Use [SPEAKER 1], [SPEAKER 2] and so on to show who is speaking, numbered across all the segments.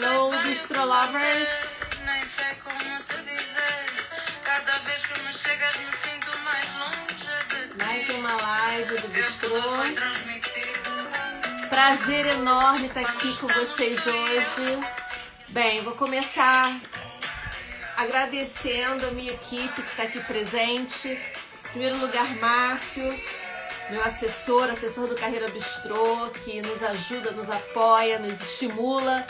[SPEAKER 1] Hello, Bistro Lovers!
[SPEAKER 2] Nem sei como te dizer. Cada vez que me chegas me sinto mais longe de ti.
[SPEAKER 1] Mais uma live do Bistrô.
[SPEAKER 2] Foi transmitido.
[SPEAKER 1] Prazer enorme estar aqui com vocês hoje. Bem, vou começar agradecendo a minha equipe que está aqui presente. Em primeiro lugar, Márcio, meu assessor do Carreira Bistrô, que nos ajuda, nos apoia, nos estimula,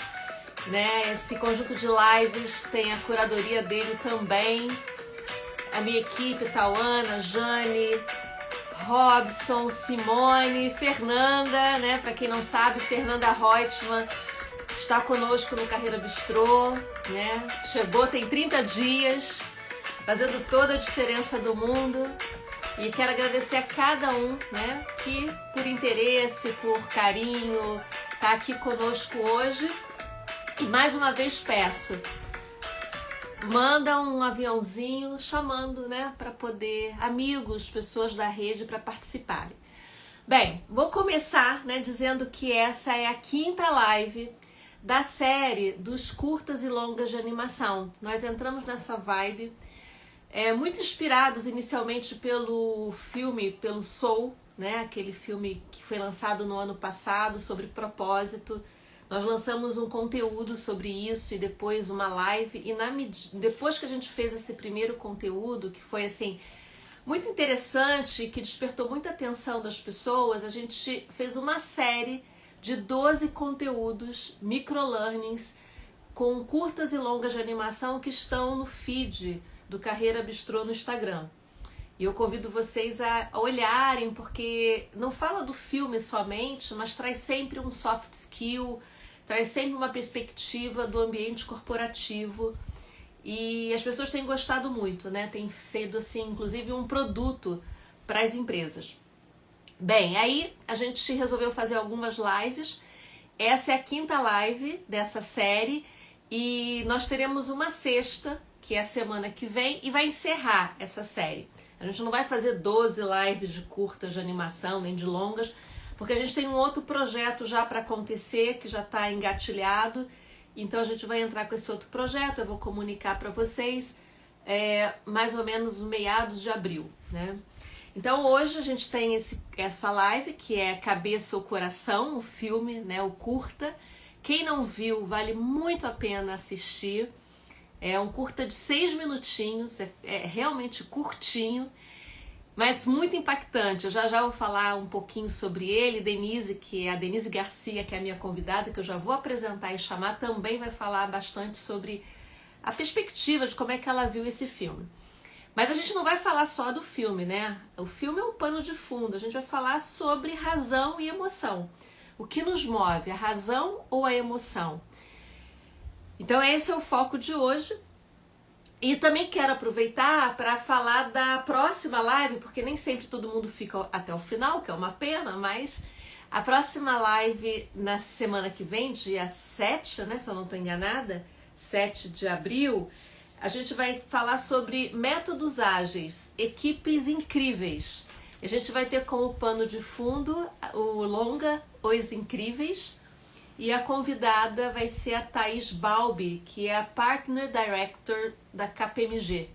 [SPEAKER 1] né? Esse conjunto de lives tem a curadoria dele também. A minha equipe, Tauana, Jane, Robson, Simone, Fernanda, né? Para quem não sabe, Fernanda Reutemann está conosco no Carreira Bistrô, né? Chegou, tem 30 dias, fazendo toda a diferença do mundo. E quero agradecer a cada um, né, que por interesse, por carinho, tá aqui conosco hoje. E mais uma vez peço, manda um aviãozinho chamando, né, para poder, amigos, pessoas da rede para participarem. Bem, vou começar, né, dizendo que essa é a 5ª live da série dos curtas e longas de animação. Nós entramos nessa vibe muito inspirados inicialmente pelo filme, pelo Soul, né? Aquele filme que foi lançado no ano passado sobre propósito. Nós lançamos um conteúdo sobre isso e depois uma live. E depois que a gente fez esse primeiro conteúdo, que foi assim muito interessante, que despertou muita atenção das pessoas, a gente fez uma série de 12 conteúdos, microlearnings, com curtas e longas de animação que estão no feed do Carreira Bistrô no Instagram. E eu convido vocês a olharem, porque não fala do filme somente, mas traz sempre um soft skill, traz sempre uma perspectiva do ambiente corporativo. E as pessoas têm gostado muito, né? Tem sido, assim, inclusive um produto para as empresas. Bem, aí a gente resolveu fazer algumas lives. Essa é a 5ª live dessa série e nós teremos uma 6ª, que é a semana que vem, e vai encerrar essa série. A gente não vai fazer 12 lives de curtas de animação, nem de longas, porque a gente tem um outro projeto já para acontecer, que já está engatilhado, então a gente vai entrar com esse outro projeto, eu vou comunicar para vocês mais ou menos no meados de abril, né? Então hoje a gente tem essa live, que é Cabeça ou Coração, o filme, né, o curta. Quem não viu, vale muito a pena assistir. É um curta de 6 minutinhos, é realmente curtinho, mas muito impactante. Eu já vou falar um pouquinho sobre ele. Denise, que é a Denise Garcia, que é a minha convidada, que eu já vou apresentar e chamar, também vai falar bastante sobre a perspectiva de como é que ela viu esse filme. Mas a gente não vai falar só do filme, né? O filme é um pano de fundo, a gente vai falar sobre razão e emoção. O que nos move, a razão ou a emoção? Então esse é o foco de hoje. E também quero aproveitar para falar da próxima live, porque nem sempre todo mundo fica até o final, que é uma pena, mas a próxima live na semana que vem, dia 7, né, se eu não estou enganada, 7 de abril, a gente vai falar sobre métodos ágeis, equipes incríveis. A gente vai ter como pano de fundo o longa Os Incríveis, e a convidada vai ser a Thaís Balbi, que é a Partner Director da KPMG.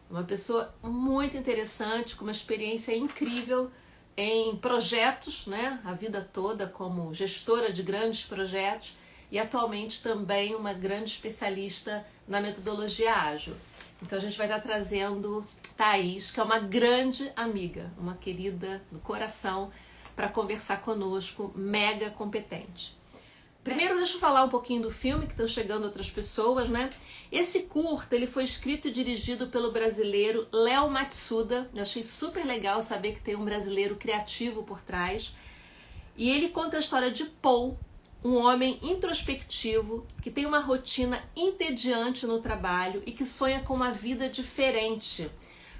[SPEAKER 1] Uma pessoa muito interessante, com uma experiência incrível em projetos, né? A vida toda como gestora de grandes projetos e atualmente também uma grande especialista na metodologia ágil. Então a gente vai estar trazendo Thaís, que é uma grande amiga, uma querida do coração, para conversar conosco, mega competente. Primeiro deixa eu falar um pouquinho do filme, que estão chegando outras pessoas, né? Esse curta, ele foi escrito e dirigido pelo brasileiro Léo Matsuda. Eu achei super legal saber que tem um brasileiro criativo por trás. E ele conta a história de Paul, um homem introspectivo, que tem uma rotina entediante no trabalho e que sonha com uma vida diferente,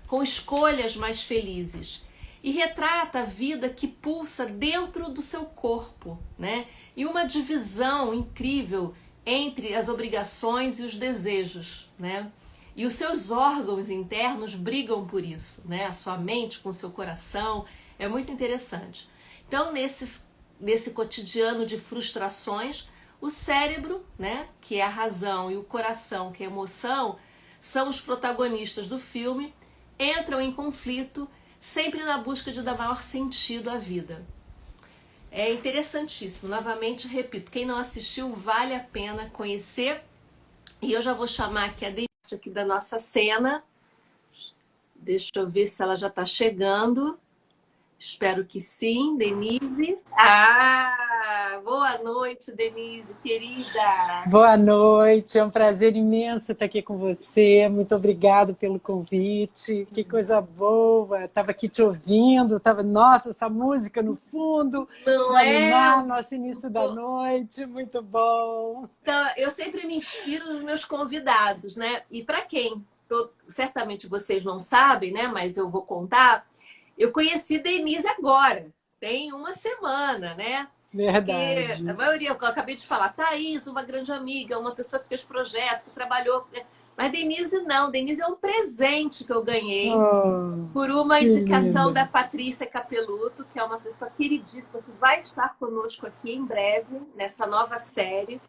[SPEAKER 1] com escolhas mais felizes. E retrata a vida que pulsa dentro do seu corpo, né? E uma divisão incrível entre as obrigações e os desejos, né? E os seus órgãos internos brigam por isso, né? A sua mente com o seu coração, é muito interessante. Então, nesse cotidiano de frustrações, O cérebro, né, que é a razão, e o coração, que é a emoção, são os protagonistas do filme, entram em conflito, sempre na busca de dar maior sentido à vida. É interessantíssimo. Novamente, repito, quem não assistiu, vale a pena conhecer. E eu já vou chamar aqui a Denise aqui da nossa cena. Deixa eu ver se ela já está chegando. Espero que sim, Denise. Boa noite, Denise, querida.
[SPEAKER 3] Boa noite, é um prazer imenso estar aqui com você. Muito obrigado pelo convite. Que coisa boa. Estava aqui te ouvindo, nossa, essa música no fundo,
[SPEAKER 1] não
[SPEAKER 3] para
[SPEAKER 1] é?
[SPEAKER 3] animar nosso início da noite. Muito bom.
[SPEAKER 1] Então, eu sempre me inspiro nos meus convidados, né? E para quem, certamente vocês não sabem, né? Mas eu vou contar. Eu conheci Denise agora, tem uma semana, né?
[SPEAKER 3] Verdade.
[SPEAKER 1] Porque a maioria, eu acabei de falar, Thaís, uma grande amiga, uma pessoa que fez projeto, que trabalhou. Mas Denise não, Denise é um presente que eu ganhei por uma indicação da Patrícia Capeluto, que é uma pessoa queridíssima, que vai estar conosco aqui em breve, nessa nova série.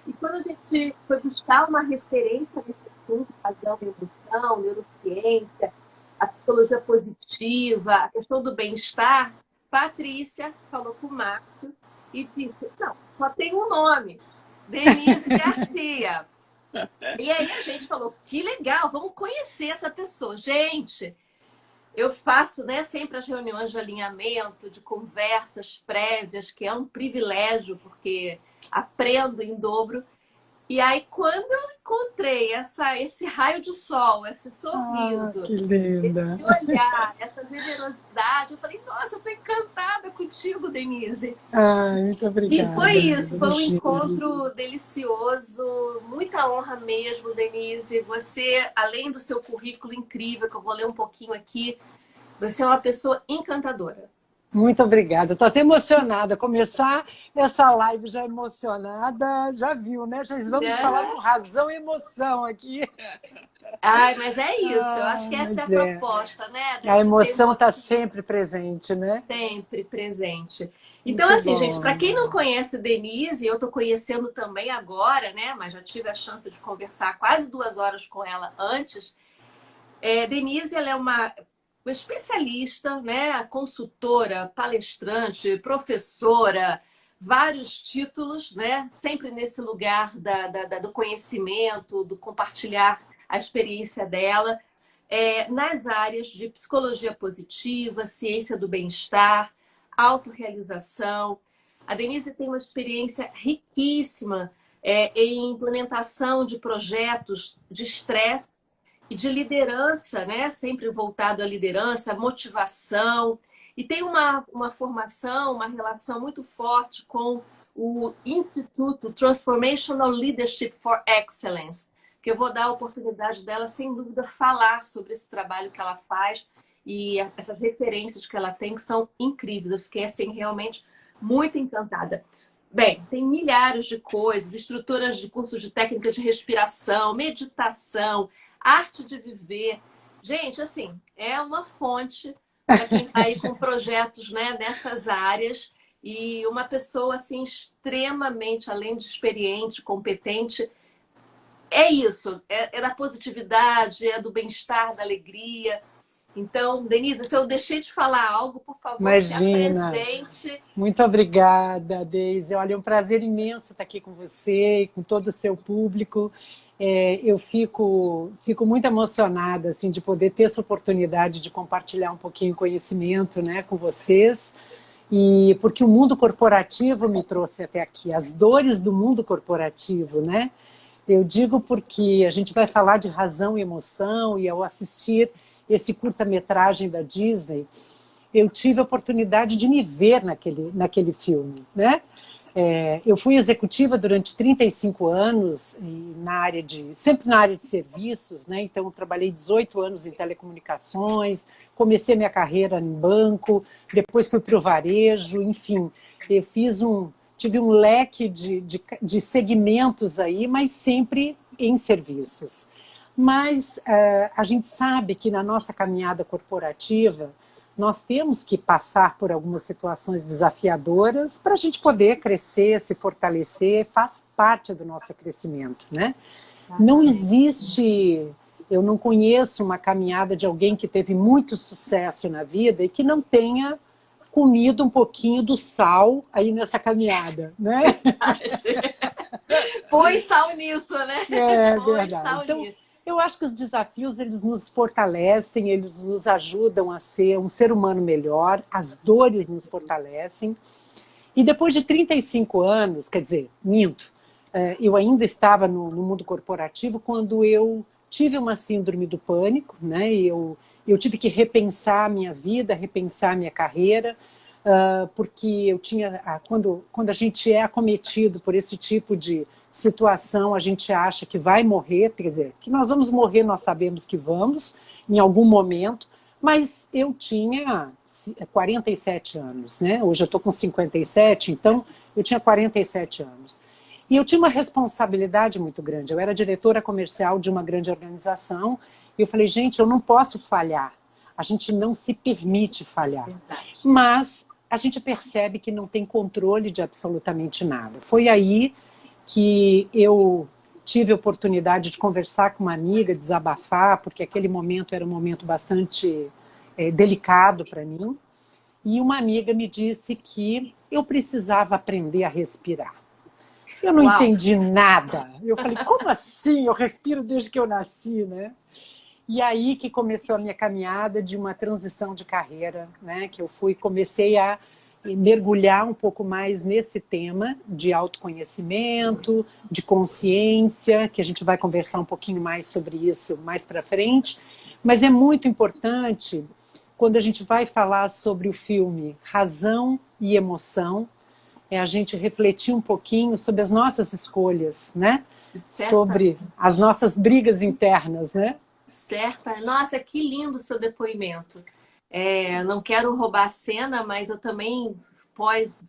[SPEAKER 1] E quando a gente foi buscar uma referência nesse assunto, razão e emoção, neurociência, a psicologia positiva, a questão do bem-estar, Patrícia falou com o Márcio e disse, não, só tem um nome, Denise Garcia. E aí a gente falou, que legal, vamos conhecer essa pessoa. Gente, eu faço, né, sempre as reuniões de alinhamento, de conversas prévias, que é um privilégio, porque aprendo em dobro. E aí, quando eu encontrei esse raio de sol, esse sorriso,
[SPEAKER 3] que linda.
[SPEAKER 1] esse olhar, essa generosidade, eu falei, nossa, eu tô encantada contigo, Denise.
[SPEAKER 3] Muito obrigada.
[SPEAKER 1] E foi isso, foi um encontro delicioso, muita honra mesmo, Denise. Você, além do seu currículo incrível, que eu vou ler um pouquinho aqui, você é uma pessoa encantadora.
[SPEAKER 3] Muito obrigada. Estou até emocionada. Começar essa live já emocionada, já viu, né? Já vamos falar com razão e emoção aqui.
[SPEAKER 1] Ai, mas é isso. Eu acho que essa é a proposta, né?
[SPEAKER 3] A emoção está sempre presente, né?
[SPEAKER 1] Sempre presente. Então, muito assim, bom, gente, para quem não conhece Denise, eu estou conhecendo também agora, né? Mas já tive a chance de conversar quase 2 horas com ela antes. Denise, ela é uma especialista, né, consultora, palestrante, professora, vários títulos, né, sempre nesse lugar do conhecimento, do compartilhar a experiência dela, nas áreas de psicologia positiva, ciência do bem-estar, autorrealização. A Denise tem uma experiência riquíssima em implementação de projetos de estresse e de liderança, né? Sempre voltado à liderança, motivação. E tem uma formação, uma relação muito forte com o Instituto Transformational Leadership for Excellence, que eu vou dar a oportunidade dela, sem dúvida, falar sobre esse trabalho que ela faz e essas referências que ela tem, que são incríveis. Eu fiquei, assim, realmente muito encantada. Bem, tem milhares de coisas, estruturas de cursos de técnica de respiração, meditação, arte de viver. Gente, assim, é uma fonte para quem está aí com projetos, né, nessas áreas. E uma pessoa, assim, extremamente, além de experiente, competente. É isso, é da positividade, é do bem-estar, da alegria. Então, Denise, se eu deixei de falar algo, por favor,
[SPEAKER 3] imagina.
[SPEAKER 1] Se apresente.
[SPEAKER 3] Muito obrigada, Deise. Olha, é um prazer imenso estar aqui com você e com todo o seu público. Eu fico muito emocionada, assim, de poder ter essa oportunidade de compartilhar um pouquinho de conhecimento, né, com vocês, e porque o mundo corporativo me trouxe até aqui, as dores do mundo corporativo, né? Eu digo porque a gente vai falar de razão e emoção, e ao assistir esse curta-metragem da Disney, eu tive a oportunidade de me ver naquele filme, né? Eu fui executiva durante 35 anos, sempre na área de serviços, né? Então eu trabalhei 18 anos em telecomunicações, comecei minha carreira em banco, depois fui para o varejo, enfim, eu tive um leque de segmentos aí, mas sempre em serviços. Mas a gente sabe que na nossa caminhada corporativa, nós temos que passar por algumas situações desafiadoras para a gente poder crescer, se fortalecer, faz parte do nosso crescimento, né? Não existe, eu não conheço uma caminhada de alguém que teve muito sucesso na vida e que não tenha comido um pouquinho do sal aí nessa caminhada, né?
[SPEAKER 1] Põe sal nisso, né?
[SPEAKER 3] É
[SPEAKER 1] Põe
[SPEAKER 3] verdade.
[SPEAKER 1] sal
[SPEAKER 3] Então,
[SPEAKER 1] nisso.
[SPEAKER 3] eu acho que os desafios, eles nos fortalecem, eles nos ajudam a ser um ser humano melhor, as dores nos fortalecem. E depois de 35 anos, quer dizer, minto, eu ainda estava no mundo corporativo quando eu tive uma síndrome do pânico, né? E eu tive que repensar a minha vida, repensar a minha carreira, porque eu tinha, quando a gente é acometido por esse tipo de situação, a gente acha que vai morrer, quer dizer, que nós vamos morrer, nós sabemos que vamos, em algum momento, mas eu tinha 47 anos, né? Hoje eu estou com 57, então eu tinha 47 anos. E eu tinha uma responsabilidade muito grande. Eu era diretora comercial de uma grande organização e eu falei, gente, eu não posso falhar. A gente não se permite falhar.
[SPEAKER 1] Verdade.
[SPEAKER 3] Mas a gente percebe que não tem controle de absolutamente nada. Foi aí que eu tive a oportunidade de conversar com uma amiga, desabafar, porque aquele momento era um momento bastante delicado para mim. E uma amiga me disse que eu precisava aprender a respirar. Eu não entendi nada. Eu falei, como assim? Eu respiro desde que eu nasci, né? E aí que começou a minha caminhada de uma transição de carreira, né? Que eu comecei a mergulhar um pouco mais nesse tema de autoconhecimento, de consciência, que a gente vai conversar um pouquinho mais sobre isso mais para frente. Mas é muito importante, quando a gente vai falar sobre o filme Razão e Emoção, a gente refletir um pouquinho sobre as nossas escolhas, né? Sobre as nossas brigas internas, né?
[SPEAKER 1] Certa. Nossa, que lindo o seu depoimento. Não quero roubar a cena, mas eu também, após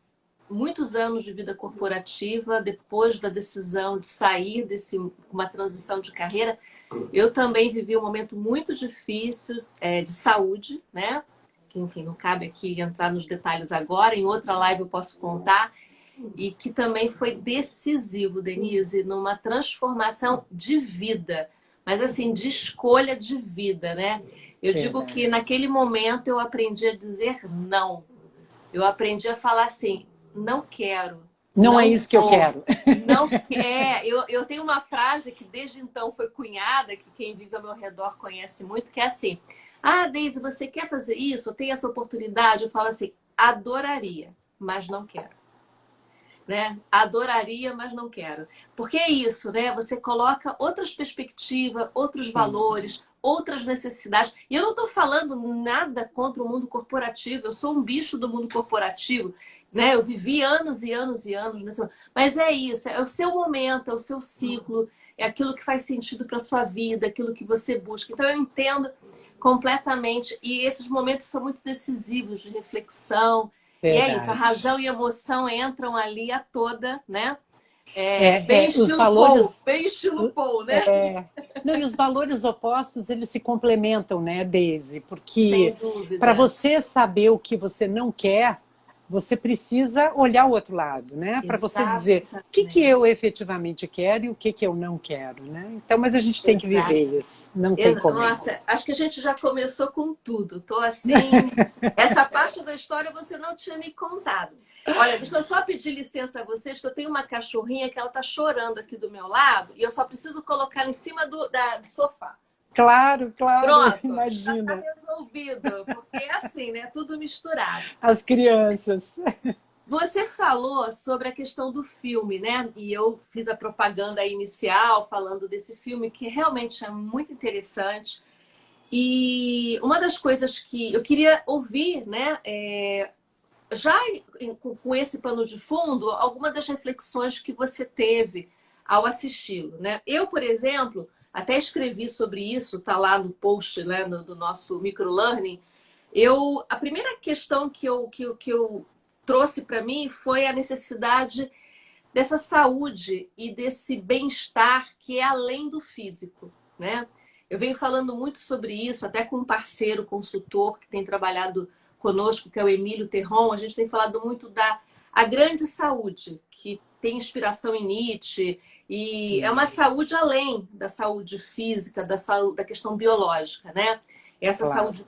[SPEAKER 1] muitos anos de vida corporativa, depois da decisão de sair desse uma transição de carreira, eu também vivi um momento muito difícil de saúde, né? Que, enfim, não cabe aqui entrar nos detalhes agora, em outra live eu posso contar, e que também foi decisivo, Denise, numa transformação de vida, mas assim, de escolha de vida, né? Eu digo que naquele momento eu aprendi a dizer não. Eu aprendi a falar assim, não quero.
[SPEAKER 3] Não é isso que eu quero.
[SPEAKER 1] Não quer. Eu tenho uma frase que desde então foi cunhada, que quem vive ao meu redor conhece muito, que é assim: ah, Deise, você quer fazer isso? Tem essa oportunidade? Eu falo assim, adoraria, mas não quero. Né? Adoraria, mas não quero. Porque é isso, né? Você coloca outras perspectivas, outros valores, outras necessidades. E eu não estou falando nada contra o mundo corporativo. Eu sou um bicho do mundo corporativo, né? Eu vivi anos e anos e anos nesse... Mas é isso, é o seu momento, é o seu ciclo, é aquilo que faz sentido para sua vida, aquilo que você busca. Então eu entendo completamente. E esses momentos são muito decisivos de reflexão. Verdade. E é isso, a razão e a emoção entram ali a toda, né? Bem estilo
[SPEAKER 3] os valores,
[SPEAKER 1] Paul, bem estilo Paul, né?
[SPEAKER 3] Não, e os valores opostos, eles se complementam, né, Deise? Porque para você saber o que você não quer, você precisa olhar o outro lado, né? Para você dizer o que eu efetivamente quero e o que eu não quero, né? Então, mas a gente tem que viver isso, não tem como.
[SPEAKER 1] Nossa, acho que a gente já começou com tudo. Tô assim, essa parte da história você não tinha me contado. Olha, deixa eu só pedir licença a vocês, que eu tenho uma cachorrinha que ela tá chorando aqui do meu lado e eu só preciso colocar ela em cima do sofá.
[SPEAKER 3] Claro,
[SPEAKER 1] Pronto,
[SPEAKER 3] imagina.
[SPEAKER 1] Já tá resolvido, porque é assim, né? Tudo misturado.
[SPEAKER 3] As crianças.
[SPEAKER 1] Você falou sobre a questão do filme, né? E eu fiz a propaganda inicial falando desse filme, que realmente é muito interessante. E uma das coisas que eu queria ouvir, né? Já com esse pano de fundo, alguma das reflexões que você teve ao assisti-lo, né? Eu, por exemplo, até escrevi sobre isso, tá lá no post, né, do nosso microlearning. A primeira questão que eu trouxe para mim foi a necessidade dessa saúde e desse bem-estar que é além do físico, né? Eu venho falando muito sobre isso, até com um parceiro consultor que tem trabalhado conosco, que é o Emílio Terron. A gente tem falado muito da a grande saúde, que tem inspiração em Nietzsche, e
[SPEAKER 3] Sim.
[SPEAKER 1] é uma saúde além da saúde física, da questão biológica, né? Essa
[SPEAKER 3] Claro.
[SPEAKER 1] saúde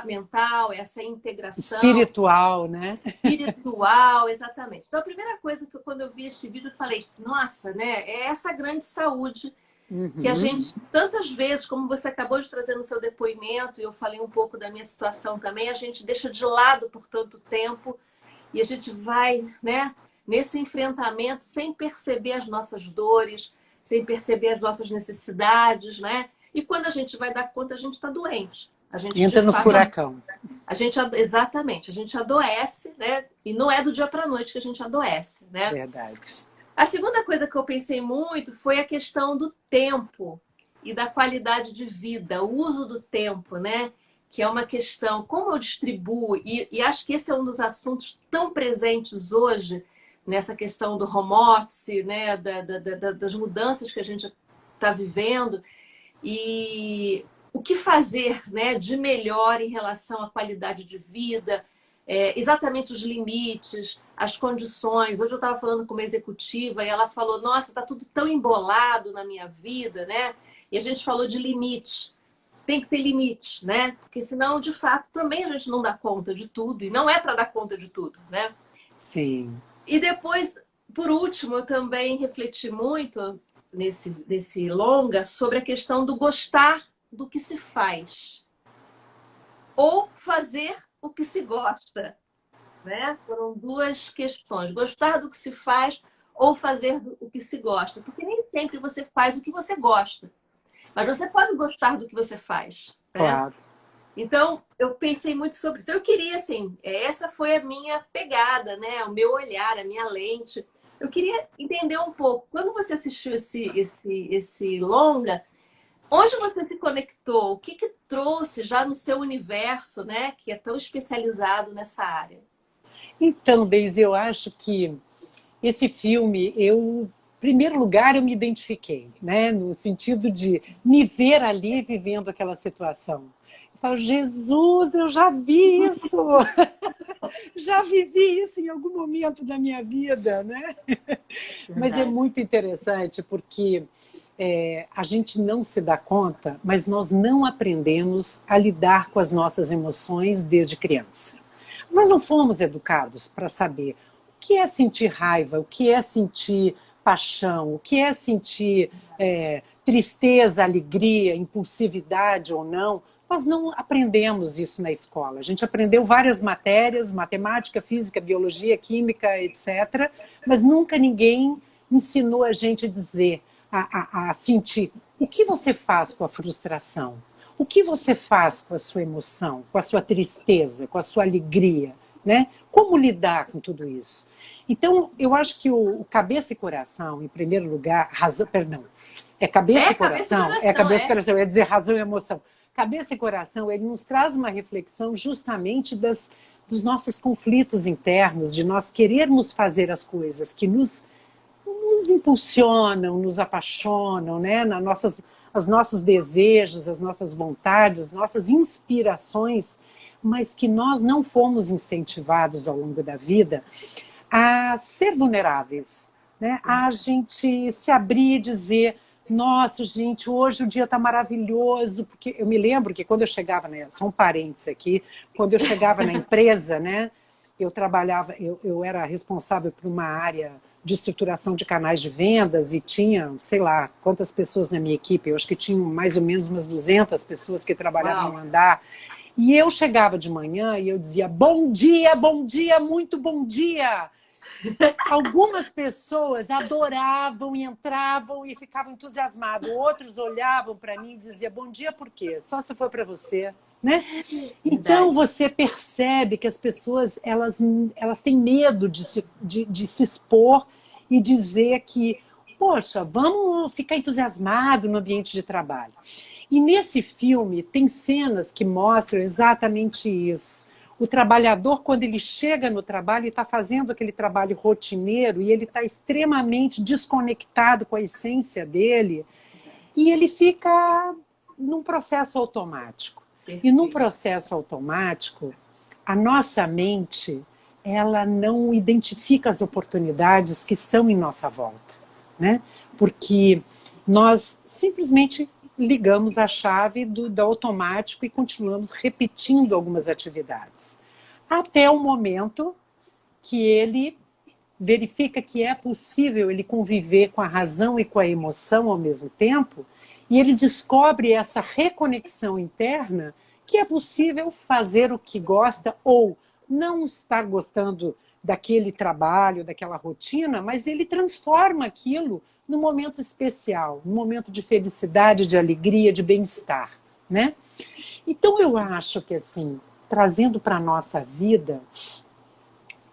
[SPEAKER 1] mental, essa integração
[SPEAKER 3] Espiritual, né?
[SPEAKER 1] espiritual, exatamente. Então, a primeira coisa que quando eu vi esse vídeo, eu falei, nossa, né? É essa grande saúde que a gente, tantas vezes, como você acabou de trazer no seu depoimento, e eu falei um pouco da minha situação também, a gente deixa de lado por tanto tempo e a gente vai, né, nesse enfrentamento sem perceber as nossas dores, sem perceber as nossas necessidades, né? E quando a gente vai dar conta, a gente está doente. A gente,
[SPEAKER 3] Entra
[SPEAKER 1] de
[SPEAKER 3] no
[SPEAKER 1] fato,
[SPEAKER 3] furacão.
[SPEAKER 1] exatamente, a gente adoece, né? E não é do dia para a noite que a gente adoece, né?
[SPEAKER 3] Verdade.
[SPEAKER 1] A segunda coisa que eu pensei muito foi a questão do tempo e da qualidade de vida, o uso do tempo, né? Que é uma questão, como eu distribuo, e acho que esse é um dos assuntos tão presentes hoje, nessa questão do home office, né? Das mudanças que a gente está vivendo, e o que fazer, né, de melhor em relação à qualidade de vida, exatamente os limites, as condições. Hoje eu estava falando com uma executiva e ela falou, nossa, está tudo tão embolado na minha vida, né? E a gente falou de limite. Tem que ter limite, né? Porque senão, de fato, também a gente não dá conta de tudo. E não é para dar conta de tudo, né?
[SPEAKER 3] Sim.
[SPEAKER 1] E depois, por último, eu também refleti muito nesse longa sobre a questão do gostar do que se faz. Ou fazer o que se gosta, né? Foram duas questões. Gostar do que se faz ou fazer o que se gosta. Porque nem sempre você faz o que você gosta. Mas você pode gostar do que você faz. Né?
[SPEAKER 3] Claro.
[SPEAKER 1] Então, eu pensei muito sobre isso. Então, eu queria, assim, essa foi a minha pegada, né? O meu olhar, a minha lente. Eu queria entender um pouco. Quando você assistiu esse longa, onde você se conectou? O que trouxe já no seu universo, né? Que é tão especializado nessa área?
[SPEAKER 3] Então, Deise, eu acho que esse filme, em primeiro lugar, eu me identifiquei, né? No sentido de me ver ali vivendo aquela situação. Eu falo, Jesus, eu já vi isso! Já vivi isso em algum momento da minha vida, né? Mas é muito interessante porque a gente não se dá conta, mas nós não aprendemos a lidar com as nossas emoções desde criança. Nós não fomos educados para saber o que é sentir raiva, o que é sentir paixão, o que é sentir tristeza, alegria, impulsividade ou não. Nós não aprendemos isso na escola. A gente aprendeu várias matérias, matemática, física, biologia, química, etc. Mas nunca ninguém ensinou a gente a dizer, a sentir o que você faz com a frustração, o que você faz com a sua emoção, com a sua tristeza, com a sua alegria, né? Como lidar com tudo isso? Então, eu acho que o cabeça e coração, em primeiro lugar, cabeça e coração, cabeça e coração, eu ia dizer razão e emoção. Cabeça e coração, ele nos traz uma reflexão justamente dos nossos conflitos internos, de nós querermos fazer as coisas que nos impulsionam, nos apaixonam, né? Os nossos desejos, as nossas vontades, nossas inspirações, mas que nós não fomos incentivados ao longo da vida a ser vulneráveis, né? A gente se abrir e dizer, nossa, gente, hoje o dia está maravilhoso, porque eu me lembro que quando eu chegava, né, só um parênteses aqui, quando eu chegava na empresa, né, eu trabalhava, eu era responsável por uma área de estruturação de canais de vendas e tinha, sei lá, quantas pessoas na minha equipe, eu acho que tinha mais ou menos umas 200 pessoas que trabalhavam no andar, e eu chegava de manhã e eu dizia, bom dia, muito bom dia! Algumas pessoas adoravam e entravam e ficavam entusiasmadas. Outros olhavam para mim e diziam, bom dia por quê? Só se for para você. Né? Então você percebe que as pessoas elas têm medo de se expor e dizer que, poxa, vamos ficar entusiasmado no ambiente de trabalho. E nesse filme tem cenas que mostram exatamente isso. O trabalhador, quando ele chega no trabalho, está fazendo aquele trabalho rotineiro e ele está extremamente desconectado com a essência dele e ele fica num processo automático.
[SPEAKER 1] Perfeito.
[SPEAKER 3] E num processo automático, a nossa mente, ela não identifica as oportunidades que estão em nossa volta, né? Porque nós simplesmente ligamos a chave do automático e continuamos repetindo algumas atividades. Até o momento que ele verifica que é possível ele conviver com a razão e com a emoção ao mesmo tempo, e ele descobre essa reconexão interna que é possível fazer o que gosta ou não estar gostando daquele trabalho, daquela rotina, mas ele transforma aquilo num momento especial, num momento de felicidade, de alegria, de bem-estar, né? Então eu acho que assim, trazendo para a nossa vida,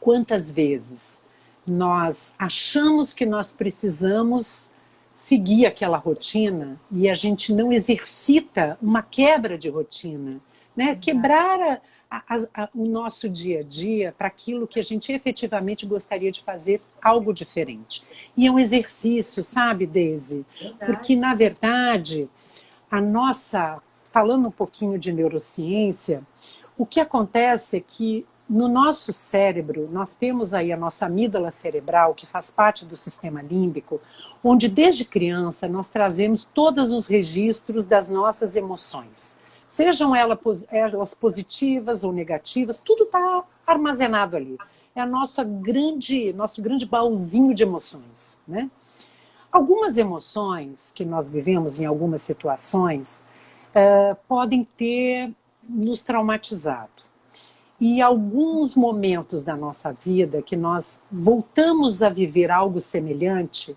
[SPEAKER 3] quantas vezes nós achamos que nós precisamos seguir aquela rotina e a gente não exercita uma quebra de rotina, né? Quebrar o nosso dia a dia para aquilo que a gente efetivamente gostaria de fazer algo diferente. E é um exercício, sabe, Deise? Porque, na verdade, falando um pouquinho de neurociência, o que acontece é que no nosso cérebro, nós temos aí a nossa amígdala cerebral, que faz parte do sistema límbico, onde desde criança nós trazemos todos os registros das nossas emoções. Sejam elas positivas ou negativas, tudo está armazenado ali. É nosso grande baúzinho de emoções, né? Algumas emoções que nós vivemos em algumas situações podem ter nos traumatizado. E alguns momentos da nossa vida que nós voltamos a viver algo semelhante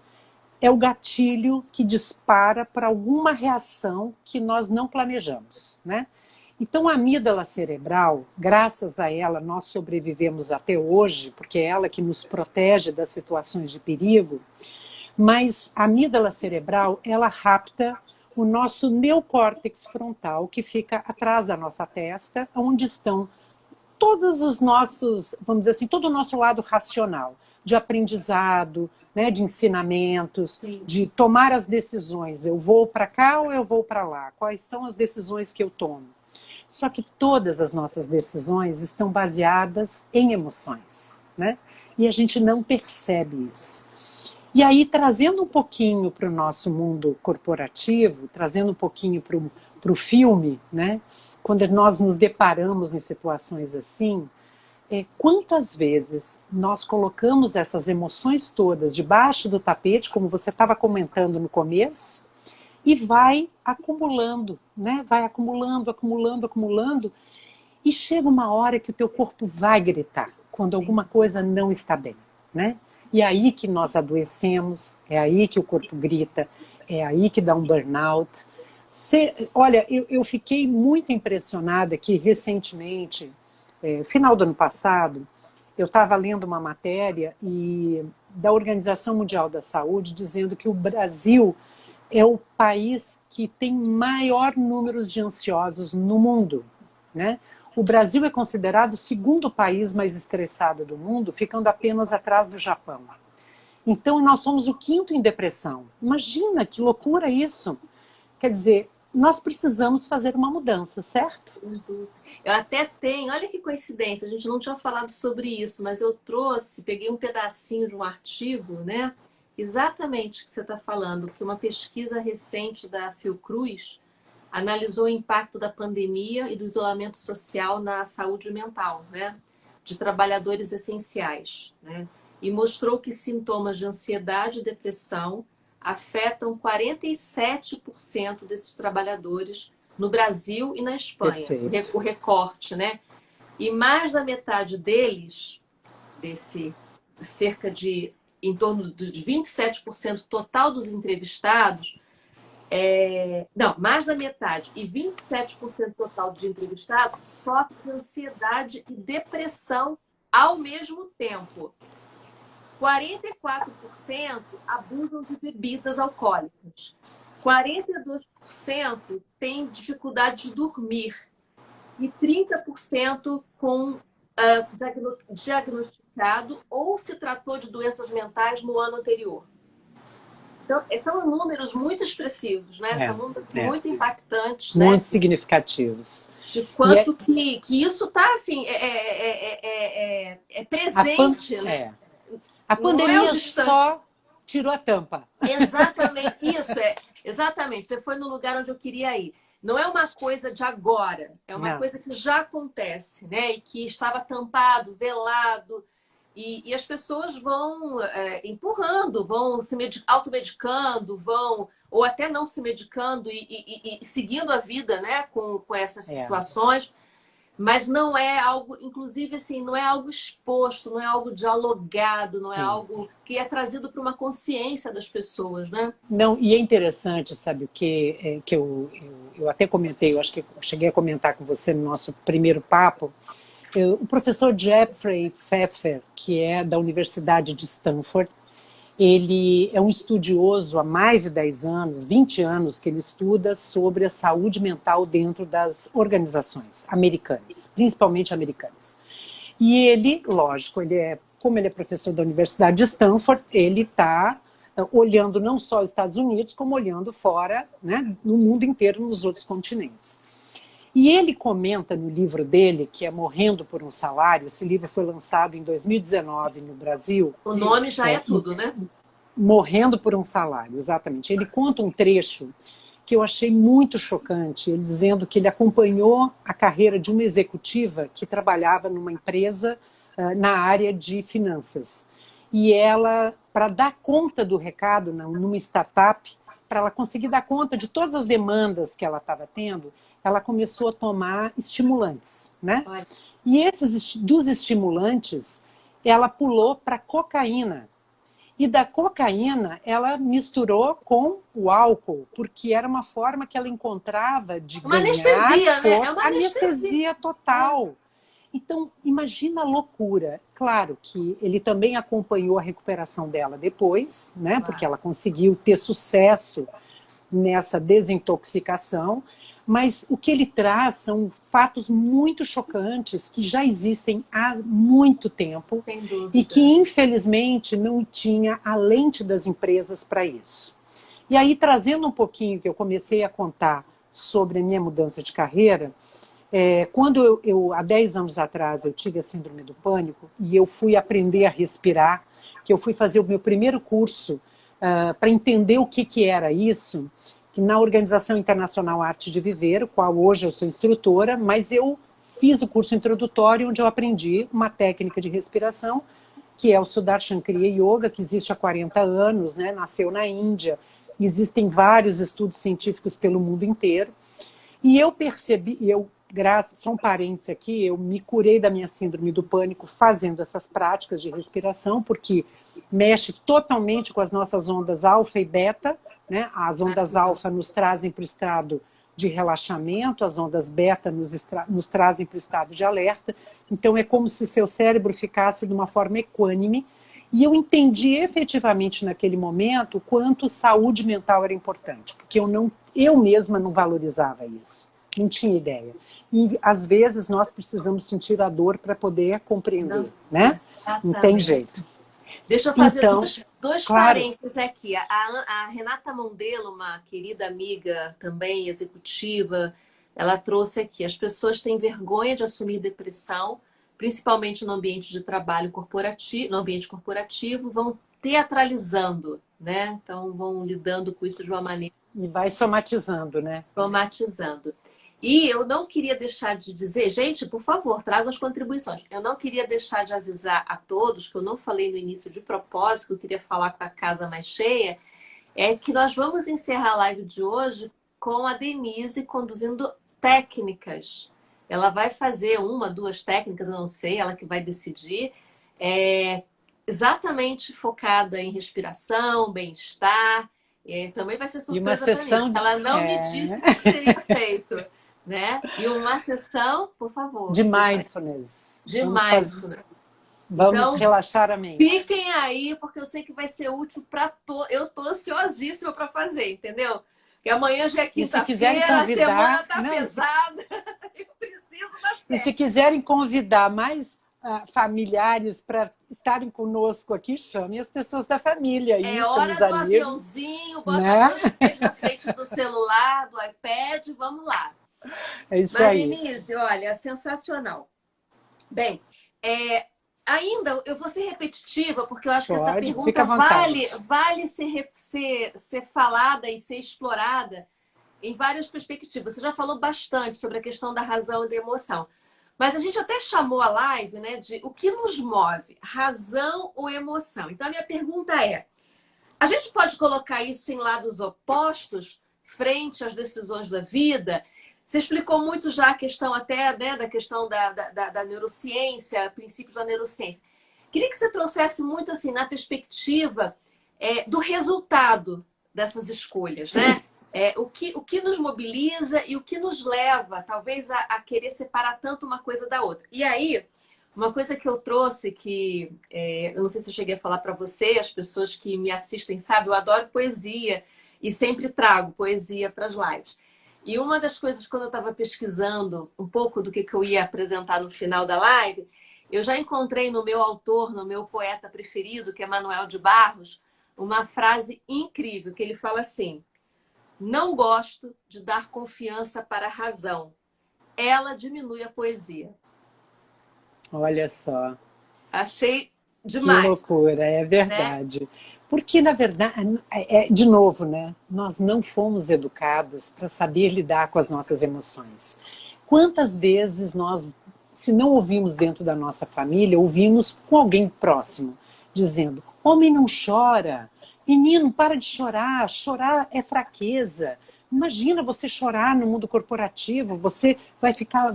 [SPEAKER 3] é o gatilho que dispara para alguma reação que nós não planejamos, né? Então a amígdala cerebral, graças a ela nós sobrevivemos até hoje, porque é ela que nos protege das situações de perigo, mas a amígdala cerebral, ela rapta o nosso neocórtex frontal, que fica atrás da nossa testa, onde estão todos os nossos, vamos dizer assim, todo o nosso lado racional, de aprendizado, né, de ensinamentos, sim, de tomar as decisões. Eu vou para cá ou eu vou para lá? Quais são as decisões que eu tomo? Só que todas as nossas decisões estão baseadas em emoções, né? E a gente não percebe isso. E aí, trazendo um pouquinho para o nosso mundo corporativo, trazendo um pouquinho para o filme, né? Quando nós nos deparamos em situações assim, quantas vezes nós colocamos essas emoções todas debaixo do tapete, como você estava comentando no começo, e vai acumulando, né? Vai acumulando, acumulando, acumulando, e chega uma hora que o teu corpo vai gritar, quando alguma coisa não está bem, né? E é aí que nós adoecemos, é aí que o corpo grita, é aí que dá um burnout. Olha, eu fiquei muito impressionada que recentemente, final do ano passado, eu estava lendo uma matéria da Organização Mundial da Saúde dizendo que o Brasil é o país que tem maior número de ansiosos no mundo, né? O Brasil é considerado o segundo país mais estressado do mundo, ficando apenas atrás do Japão. Então, nós somos o quinto em depressão. Imagina que loucura isso! Quer dizer, nós precisamos fazer uma mudança, certo?
[SPEAKER 1] Eu até tenho, olha que coincidência, a gente não tinha falado sobre isso, mas eu peguei um pedacinho de um artigo, né? Exatamente o que você está falando, que uma pesquisa recente da Fiocruz analisou o impacto da pandemia e do isolamento social na saúde mental, né? De trabalhadores essenciais, né? E mostrou que sintomas de ansiedade e depressão afetam 47% desses trabalhadores no Brasil e na Espanha. Perfeito. O recorte, né? E mais da metade deles, em torno de 27% total dos entrevistados, mais da metade e 27% total de entrevistados sofrem de ansiedade e depressão ao mesmo tempo. 44% abusam de bebidas alcoólicas. 42% têm dificuldade de dormir. E 30% com diagnosticado ou se tratou de doenças mentais no ano anterior. Então, são números muito expressivos, né? São números muito impactantes, né?
[SPEAKER 3] Muito significativos.
[SPEAKER 1] De quanto que isso está assim, presente, né?
[SPEAKER 3] A pandemia só tirou a tampa.
[SPEAKER 1] Exatamente, exatamente. Você foi no lugar onde eu queria ir. Não é uma coisa de agora, é uma coisa que já acontece, né? E que estava tampado, velado, e as pessoas vão empurrando, vão se automedicando, vão, ou até não se medicando e seguindo a vida, né? Com essas situações. Mas não é algo, inclusive assim, não é algo exposto, não é algo dialogado, não é algo que é trazido para uma consciência das pessoas, né?
[SPEAKER 3] Não, e é interessante, sabe, o que eu até comentei, eu acho que eu cheguei a comentar com você no nosso primeiro papo, o professor Jeffrey Pfeffer, que é da Universidade de Stanford, ele é um estudioso há mais de 10 anos, 20 anos, que ele estuda sobre a saúde mental dentro das organizações americanas, principalmente americanas. E ele, lógico, como ele é professor da Universidade de Stanford, ele está olhando não só os Estados Unidos, como olhando fora, né, no mundo inteiro, nos outros continentes. E ele comenta no livro dele, que é Morrendo por um Salário, esse livro foi lançado em 2019 no Brasil.
[SPEAKER 1] O nome já é tudo, né?
[SPEAKER 3] Morrendo por um Salário, exatamente. Ele conta um trecho que eu achei muito chocante, ele dizendo que ele acompanhou a carreira de uma executiva que trabalhava numa empresa na área de finanças. E ela, para dar conta do recado numa startup, para ela conseguir dar conta de todas as demandas que ela estava tendo, ela começou a tomar estimulantes, né? E dos estimulantes, ela pulou para cocaína. E da cocaína, ela misturou com o álcool, porque era uma forma que ela encontrava de ganhar
[SPEAKER 1] anestesia, né?
[SPEAKER 3] É uma anestesia total. Então, imagina a loucura. Claro que ele também acompanhou a recuperação dela depois, né? Porque ela conseguiu ter sucesso nessa desintoxicação. Mas o que ele traz são fatos muito chocantes que já existem há muito tempo e que, infelizmente, não tinha a lente das empresas para isso. E aí, trazendo um pouquinho que eu comecei a contar sobre a minha mudança de carreira, quando há 10 anos atrás, eu tive a síndrome do pânico e eu fui aprender a respirar, que eu fui fazer o meu primeiro curso para entender o que era isso, que na Organização Internacional Arte de Viver, o qual hoje eu sou instrutora, mas eu fiz o curso introdutório onde eu aprendi uma técnica de respiração, que é o Sudarshan Kriya Yoga, que existe há 40 anos, né? Nasceu na Índia, existem vários estudos científicos pelo mundo inteiro, e eu percebi, só um parênteses aqui, eu me curei da minha síndrome do pânico fazendo essas práticas de respiração, porque mexe totalmente com as nossas ondas alfa e beta, né? As ondas alfa nos trazem para o estado de relaxamento, as ondas beta nos trazem para o estado de alerta. Então é como se o seu cérebro ficasse de uma forma equânime. E eu entendi efetivamente naquele momento o quanto saúde mental era importante, porque eu mesma não valorizava isso, não tinha ideia. E às vezes nós precisamos sentir a dor para poder compreender, né? Não tem jeito.
[SPEAKER 1] Deixa eu fazer dois
[SPEAKER 3] claro.
[SPEAKER 1] parênteses aqui. A Renata Mondelo, uma querida amiga também executiva, ela trouxe aqui: as pessoas têm vergonha de assumir depressão, principalmente no ambiente de trabalho corporativo, no ambiente corporativo, vão teatralizando, né? Então vão lidando com isso de uma maneira.
[SPEAKER 3] E vai somatizando, né?
[SPEAKER 1] Somatizando. E eu não queria deixar de dizer, gente, por favor, tragam as contribuições. Eu não queria deixar de avisar a todos, que eu não falei no início de propósito, que eu queria falar com a casa mais cheia, é que nós vamos encerrar a live de hoje com a Denise conduzindo técnicas. Ela vai fazer 1, 2 técnicas, eu não sei, ela que vai decidir, exatamente focada em respiração, bem-estar. Também vai ser surpresa para mim. Ela não me disse o que seria feito. Né? E uma sessão, por favor.
[SPEAKER 3] De mindfulness.
[SPEAKER 1] Vamos
[SPEAKER 3] então, relaxar a mente.
[SPEAKER 1] Fiquem aí, porque eu sei que vai ser útil para todos. Eu tô ansiosíssima para fazer, entendeu? Porque amanhã já é quinta-feira, a semana tá pesada. Eu preciso das técnicas.
[SPEAKER 3] E se quiserem convidar mais familiares para estarem conosco aqui, chame as pessoas da família.
[SPEAKER 1] É
[SPEAKER 3] chame
[SPEAKER 1] hora
[SPEAKER 3] os
[SPEAKER 1] do
[SPEAKER 3] amigos,
[SPEAKER 1] aviãozinho, bota
[SPEAKER 3] né?
[SPEAKER 1] 2 pés na frente do celular, do iPad, vamos lá.
[SPEAKER 3] É isso aí.
[SPEAKER 1] Marilise, olha, sensacional. Bem, ainda eu vou ser repetitiva, porque eu acho que essa
[SPEAKER 3] Pode, fica
[SPEAKER 1] pergunta
[SPEAKER 3] à vontade.
[SPEAKER 1] vale ser falada e ser explorada em várias perspectivas. Você já falou bastante sobre a questão da razão e da emoção. Mas a gente até chamou a live, né, de o que nos move, razão ou emoção? Então a minha pergunta é: a gente pode colocar isso em lados opostos, frente às decisões da vida? Você explicou muito já a questão até, né, da questão da neurociência, princípios da neurociência. Queria que você trouxesse muito assim na perspectiva do resultado dessas escolhas, né? O que nos mobiliza e o que nos leva, talvez, a querer separar tanto uma coisa da outra. E aí, uma coisa que eu trouxe que eu não sei se eu cheguei a falar para você, as pessoas que me assistem sabem, eu adoro poesia e sempre trago poesia para as lives. E uma das coisas, quando eu estava pesquisando um pouco do que eu ia apresentar no final da live, eu já encontrei no meu autor, no meu poeta preferido, que é Manuel de Barros, uma frase incrível, que ele fala assim: não gosto de dar confiança para a razão. Ela diminui a poesia.
[SPEAKER 3] Olha só.
[SPEAKER 1] Achei demais.
[SPEAKER 3] Que loucura, é verdade. Né? Porque, na verdade, de novo, né? Nós não fomos educados para saber lidar com as nossas emoções. Quantas vezes nós, se não ouvimos dentro da nossa família, ouvimos com alguém próximo, dizendo: homem não chora, menino, para de chorar, chorar é fraqueza. Imagina você chorar no mundo corporativo, você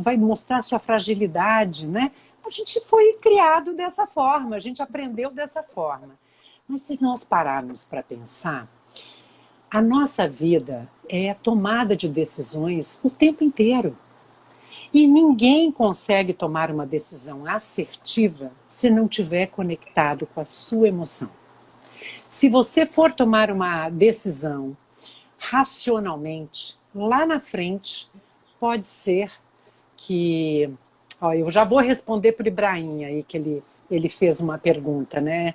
[SPEAKER 3] vai mostrar sua fragilidade, né? A gente foi criado dessa forma, a gente aprendeu dessa forma. Mas se nós pararmos para pensar, a nossa vida é tomada de decisões o tempo inteiro. E ninguém consegue tomar uma decisão assertiva se não estiver conectado com a sua emoção. Se você for tomar uma decisão racionalmente, lá na frente, pode ser que... Ó, eu já vou responder para o Ibrahim aí, que ele fez uma pergunta, né?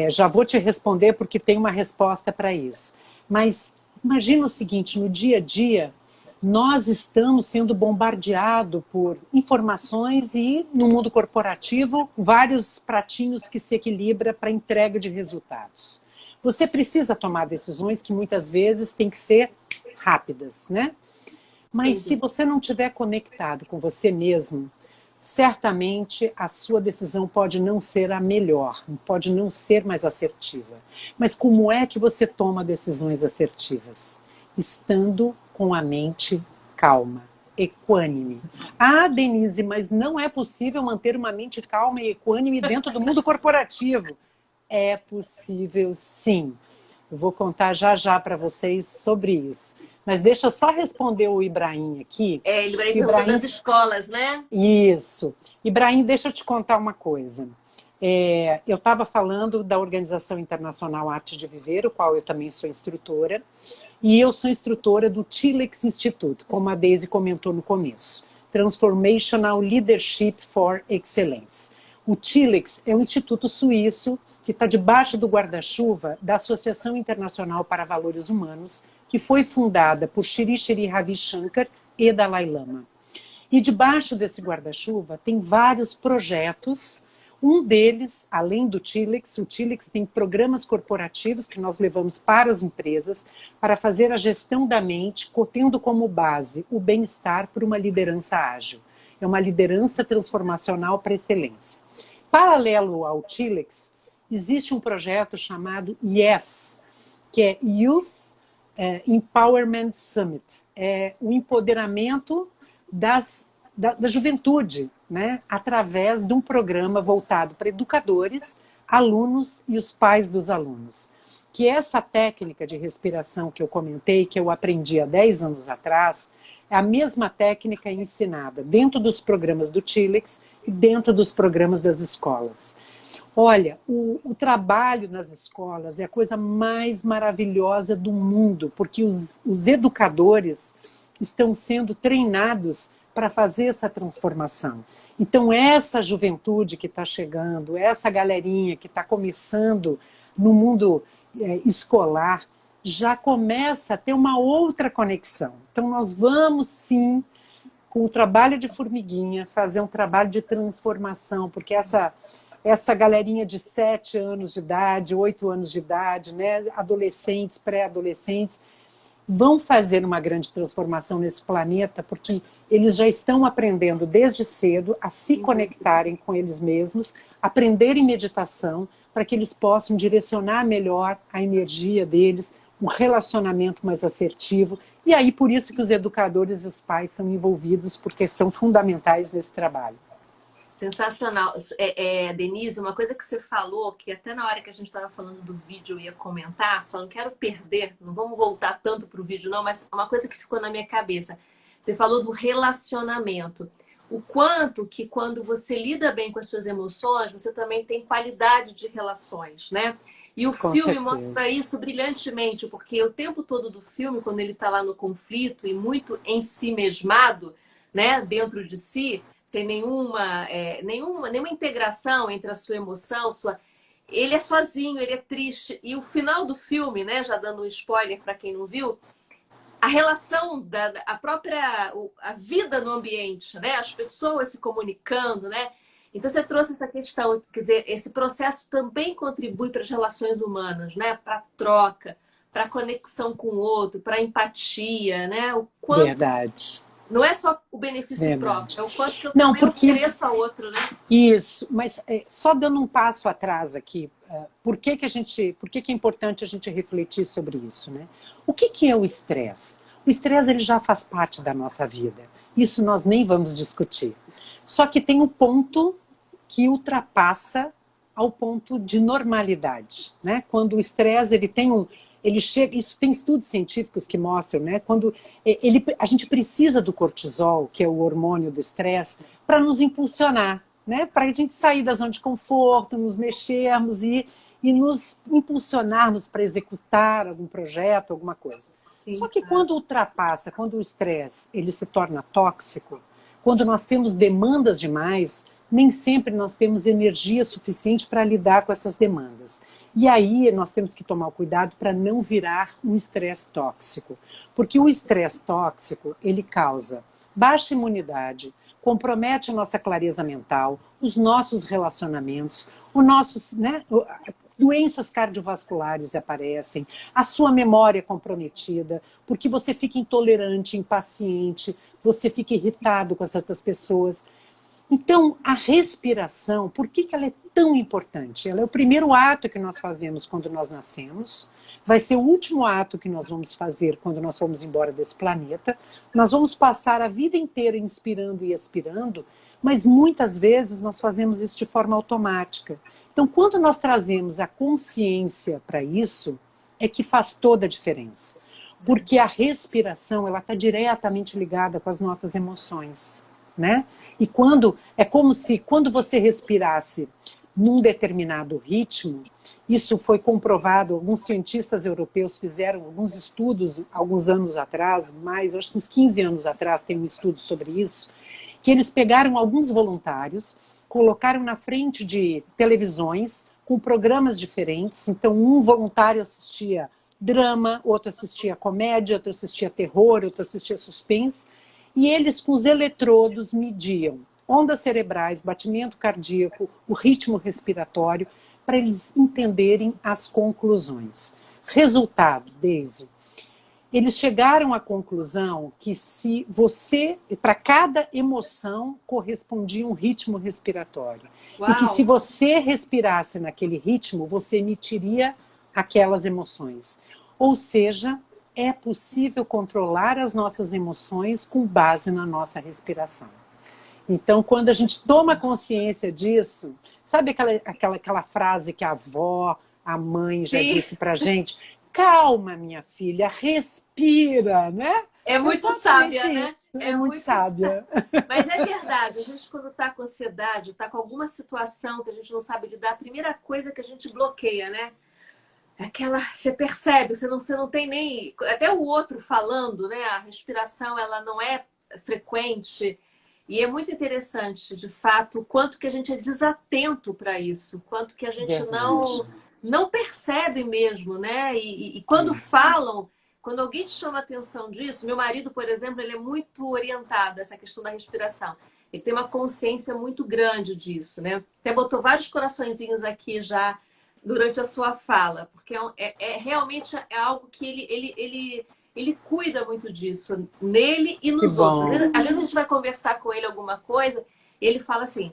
[SPEAKER 3] Já vou te responder porque tem uma resposta para isso. Mas imagina o seguinte, no dia a dia, nós estamos sendo bombardeados por informações e, no mundo corporativo, vários pratinhos que se equilibram para entrega de resultados. Você precisa tomar decisões que muitas vezes têm que ser rápidas, né? Mas se você não estiver conectado com você mesmo, certamente a sua decisão pode não ser a melhor, pode não ser mais assertiva. Mas como é que você toma decisões assertivas? Estando com a mente calma, equânime. Ah, Denise, mas não é possível manter uma mente calma e equânime dentro do mundo corporativo. É possível, sim. Eu vou contar já para vocês sobre isso. Mas deixa eu só responder o Ibrahim aqui.
[SPEAKER 1] Ibrahim perguntou das escolas, né?
[SPEAKER 3] Isso. Ibrahim, deixa eu te contar uma coisa. Eu estava falando da Organização Internacional Arte de Viver, o qual eu também sou instrutora, e eu sou instrutora do TILEX Instituto, como a Deise comentou no começo. Transformational Leadership for Excellence. O TILEX é um instituto suíço que está debaixo do guarda-chuva da Associação Internacional para Valores Humanos, que foi fundada por Shri Shri Ravi Shankar e Dalai Lama. E debaixo desse guarda-chuva tem vários projetos. Um deles, além do TILEX, o TILEX tem programas corporativos que nós levamos para as empresas para fazer a gestão da mente, tendo como base o bem-estar por uma liderança ágil. É uma liderança transformacional para excelência. Paralelo ao TILEX, existe um projeto chamado YES, que é Youth Empowerment Summit. É o empoderamento da juventude, né, através de um programa voltado para educadores, alunos e os pais dos alunos. Que essa técnica de respiração que eu comentei, que eu aprendi há 10 anos atrás, é a mesma técnica ensinada dentro dos programas do TILEX e dentro dos programas das escolas. Olha, o trabalho nas escolas é a coisa mais maravilhosa do mundo, porque os educadores estão sendo treinados para fazer essa transformação. Então, essa juventude que está chegando, essa galerinha que está começando no mundo escolar, já começa a ter uma outra conexão. Então, nós vamos, sim, com o trabalho de formiguinha, fazer um trabalho de transformação, porque essa galerinha de 7 anos de idade, 8 anos de idade, né, adolescentes, pré-adolescentes, vão fazer uma grande transformação nesse planeta, porque eles já estão aprendendo desde cedo a se conectarem com eles mesmos, aprenderem meditação, para que eles possam direcionar melhor a energia deles, um relacionamento mais assertivo. E aí, por isso que os educadores e os pais são envolvidos, porque são fundamentais nesse trabalho.
[SPEAKER 1] Sensacional. Denise, uma coisa que você falou, que até na hora que a gente estava falando do vídeo eu ia comentar, só não quero perder, não vamos voltar tanto para o vídeo não, mas uma coisa que ficou na minha cabeça. Você falou do relacionamento. O quanto que quando você lida bem com as suas emoções, você também tem qualidade de relações, né? E o filme mostra isso brilhantemente, porque o tempo todo do filme, quando ele está lá no conflito e muito em si mesmado, né, dentro de si, sem nenhuma integração entre a sua emoção, ele é sozinho, ele é triste. E o final do filme, né, já dando um spoiler para quem não viu, a relação a vida no ambiente, né, as pessoas se comunicando, né? Então você trouxe essa questão, quer dizer, esse processo também contribui para as relações humanas, né? Para a troca, para a conexão com o outro, para a empatia, né? O quanto...
[SPEAKER 3] Verdade.
[SPEAKER 1] Não é só o benefício próprio, é o quanto que eu
[SPEAKER 3] também
[SPEAKER 1] ofereço a outro, né?
[SPEAKER 3] Isso, mas só dando um passo atrás aqui, por que é importante a gente refletir sobre isso, né? O que é o estresse? O estresse ele já faz parte da nossa vida, isso nós nem vamos discutir. Só que tem um ponto que ultrapassa ao ponto de normalidade, né? Quando o estresse ele chega, isso tem estudos científicos que mostram, né? Quando a gente precisa do cortisol, que é o hormônio do estresse, para nos impulsionar, né? Para a gente sair da zona de conforto, nos mexermos e nos impulsionarmos para executar algum projeto, alguma coisa. Sim, só que quando ultrapassa, quando o estresse ele se torna tóxico, quando nós temos demandas demais, nem sempre nós temos energia suficiente para lidar com essas demandas. E aí nós temos que tomar cuidado para não virar um estresse tóxico. Porque o estresse tóxico, ele causa baixa imunidade, compromete a nossa clareza mental, os nossos relacionamentos, doenças cardiovasculares aparecem, a sua memória é comprometida, porque você fica intolerante, impaciente, você fica irritado com as outras pessoas. Então, a respiração, por que ela é tão importante? Ela é o primeiro ato que nós fazemos quando nós nascemos, vai ser o último ato que nós vamos fazer quando nós formos embora desse planeta. Nós vamos passar a vida inteira inspirando e expirando, mas muitas vezes nós fazemos isso de forma automática. Então, quando nós trazemos a consciência para isso, é que faz toda a diferença. Porque a respiração ela está diretamente ligada com as nossas emoções. Né? E é como se quando você respirasse num determinado ritmo, isso foi comprovado, alguns cientistas europeus fizeram alguns estudos alguns anos atrás, acho que uns 15 anos atrás tem um estudo sobre isso, que eles pegaram alguns voluntários, colocaram na frente de televisões com programas diferentes, então um voluntário assistia drama, outro assistia comédia, outro assistia terror, outro assistia suspense, e eles, com os eletrodos, mediam ondas cerebrais, batimento cardíaco, o ritmo respiratório, para eles entenderem as conclusões. Resultado, Deise, eles chegaram à conclusão que se você, para cada emoção, correspondia um ritmo respiratório. Uau. E que se você respirasse naquele ritmo, você emitiria aquelas emoções. Ou seja, é possível controlar as nossas emoções com base na nossa respiração. Então, quando a gente toma consciência disso, sabe aquela frase que a avó, a mãe já disse pra gente? Calma, minha filha, respira, né?
[SPEAKER 1] É muito sábia, né?
[SPEAKER 3] É muito sábia.
[SPEAKER 1] Mas é verdade, a gente quando está com ansiedade, está com alguma situação que a gente não sabe lidar, a primeira coisa que a gente bloqueia, né? Você percebe, você não tem nem... Até o outro falando, né? A respiração, ela não é frequente. E é muito interessante, de fato, o quanto que a gente é desatento para isso, o quanto que a gente não percebe mesmo, né? E quando falam, quando alguém te chama a atenção disso, meu marido, por exemplo, ele é muito orientado a essa questão da respiração. Ele tem uma consciência muito grande disso, né? Até botou vários coraçõezinhos aqui já durante a sua fala, porque realmente é algo que ele cuida muito disso, nele e nos outros. Às vezes a gente vai conversar com ele alguma coisa, ele fala assim,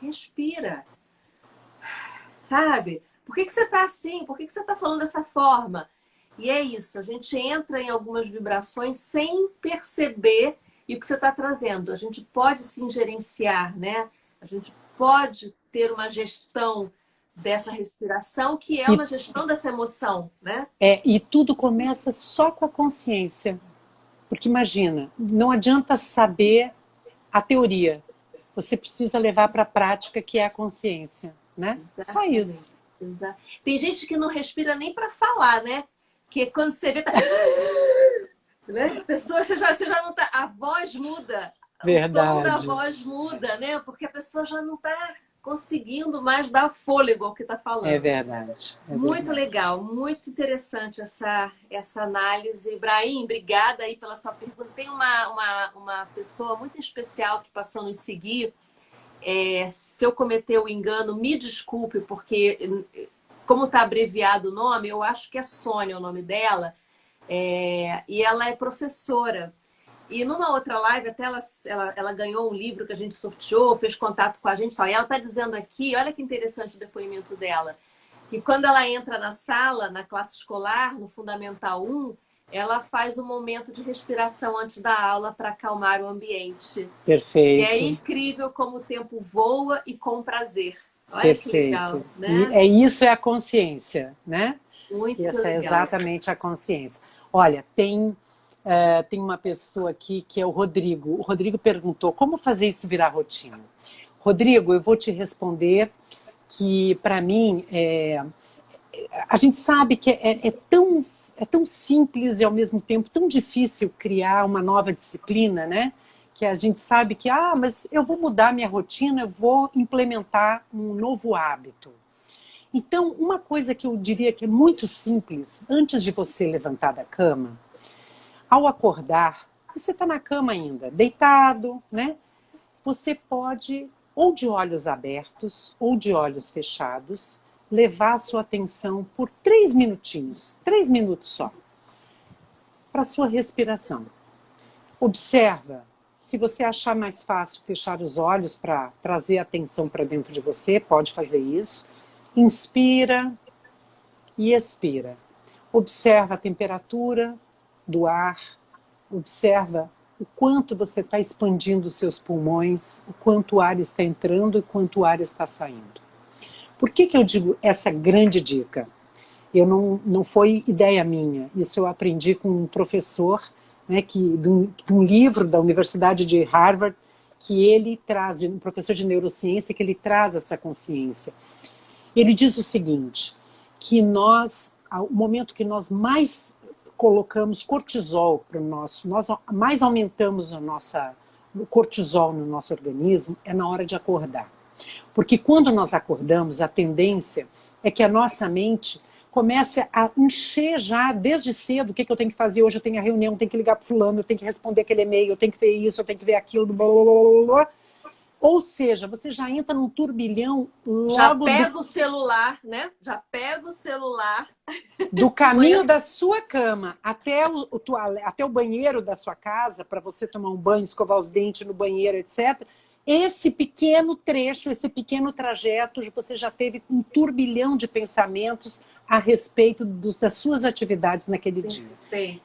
[SPEAKER 1] respira, sabe? Por que você tá assim? Por que você tá falando dessa forma? E é isso, a gente entra em algumas vibrações sem perceber e o que você está trazendo. A gente pode sim gerenciar, né? A gente pode ter uma gestão dessa respiração, que é uma gestão dessa emoção, né?
[SPEAKER 3] E tudo começa só com a consciência. Porque imagina, não adianta saber a teoria. Você precisa levar para a prática, que é a consciência, né?
[SPEAKER 1] Exatamente.
[SPEAKER 3] Só isso.
[SPEAKER 1] Exato. Tem gente que não respira nem para falar, né? Que quando você vê... Né? A pessoa, você já não tá... A voz muda.
[SPEAKER 3] Verdade.
[SPEAKER 1] O tom da voz muda, né? Porque a pessoa já não está conseguindo mais dar fôlego ao que está falando.
[SPEAKER 3] É verdade.
[SPEAKER 1] Muito legal, muito interessante essa análise. Ibrahim, obrigada aí pela sua pergunta. Tem uma pessoa muito especial que passou a nos seguir. Se eu cometer o engano, me desculpe, porque como está abreviado o nome, eu acho que é Sônia o nome dela. E ela é professora. E numa outra live, até ela ganhou um livro que a gente sorteou, fez contato com a gente e tal. E ela está dizendo aqui, olha que interessante o depoimento dela, que quando ela entra na sala, na classe escolar, no Fundamental 1, ela faz um momento de respiração antes da aula para acalmar o ambiente.
[SPEAKER 3] Perfeito.
[SPEAKER 1] E é incrível como o tempo voa e com prazer. Olha
[SPEAKER 3] Perfeito.
[SPEAKER 1] Que legal, né?
[SPEAKER 3] E isso é a consciência, né?
[SPEAKER 1] Muito
[SPEAKER 3] Essa
[SPEAKER 1] legal.
[SPEAKER 3] é exatamente a consciência. Olha, tem uma pessoa aqui que é o Rodrigo. O Rodrigo perguntou como fazer isso virar rotina. Rodrigo, eu vou te responder que, para mim, a gente sabe que é tão simples e, ao mesmo tempo, tão difícil criar uma nova disciplina, né? Que a gente sabe que, mas eu vou mudar minha rotina, eu vou implementar um novo hábito. Então, uma coisa que eu diria que é muito simples, antes de você levantar da cama, ao acordar, você está na cama ainda, deitado, né? Você pode, ou de olhos abertos, ou de olhos fechados, levar a sua atenção por 3 minutinhos, 3 minutos só, para a sua respiração. Observa, se você achar mais fácil fechar os olhos para trazer a atenção para dentro de você, pode fazer isso. Inspira e expira. Observa a temperatura do ar, observa o quanto você está expandindo os seus pulmões, o quanto o ar está entrando e quanto o ar está saindo. Por que eu digo essa grande dica? Não foi ideia minha, isso eu aprendi com um professor, né, de um livro da Universidade de Harvard, que ele traz, um professor de neurociência, que ele traz essa consciência. Ele diz o seguinte, que o momento que nós mais colocamos cortisol para nós mais aumentamos o cortisol no nosso organismo é na hora de acordar. Porque quando nós acordamos, a tendência é que a nossa mente comece a encher já desde cedo o que eu tenho que fazer hoje, eu tenho a reunião, eu tenho que ligar para fulano, eu tenho que responder aquele e-mail, eu tenho que ver isso, eu tenho que ver aquilo, blá, blá, blá, blá. Ou seja, você já entra num turbilhão logo...
[SPEAKER 1] Já pega o celular, né? Já pega o celular.
[SPEAKER 3] Do caminho da sua cama até o banheiro da sua casa, para você tomar um banho, escovar os dentes no banheiro, etc. Esse pequeno trecho, esse pequeno trajeto, você já teve um turbilhão de pensamentos a respeito das suas atividades naquele dia.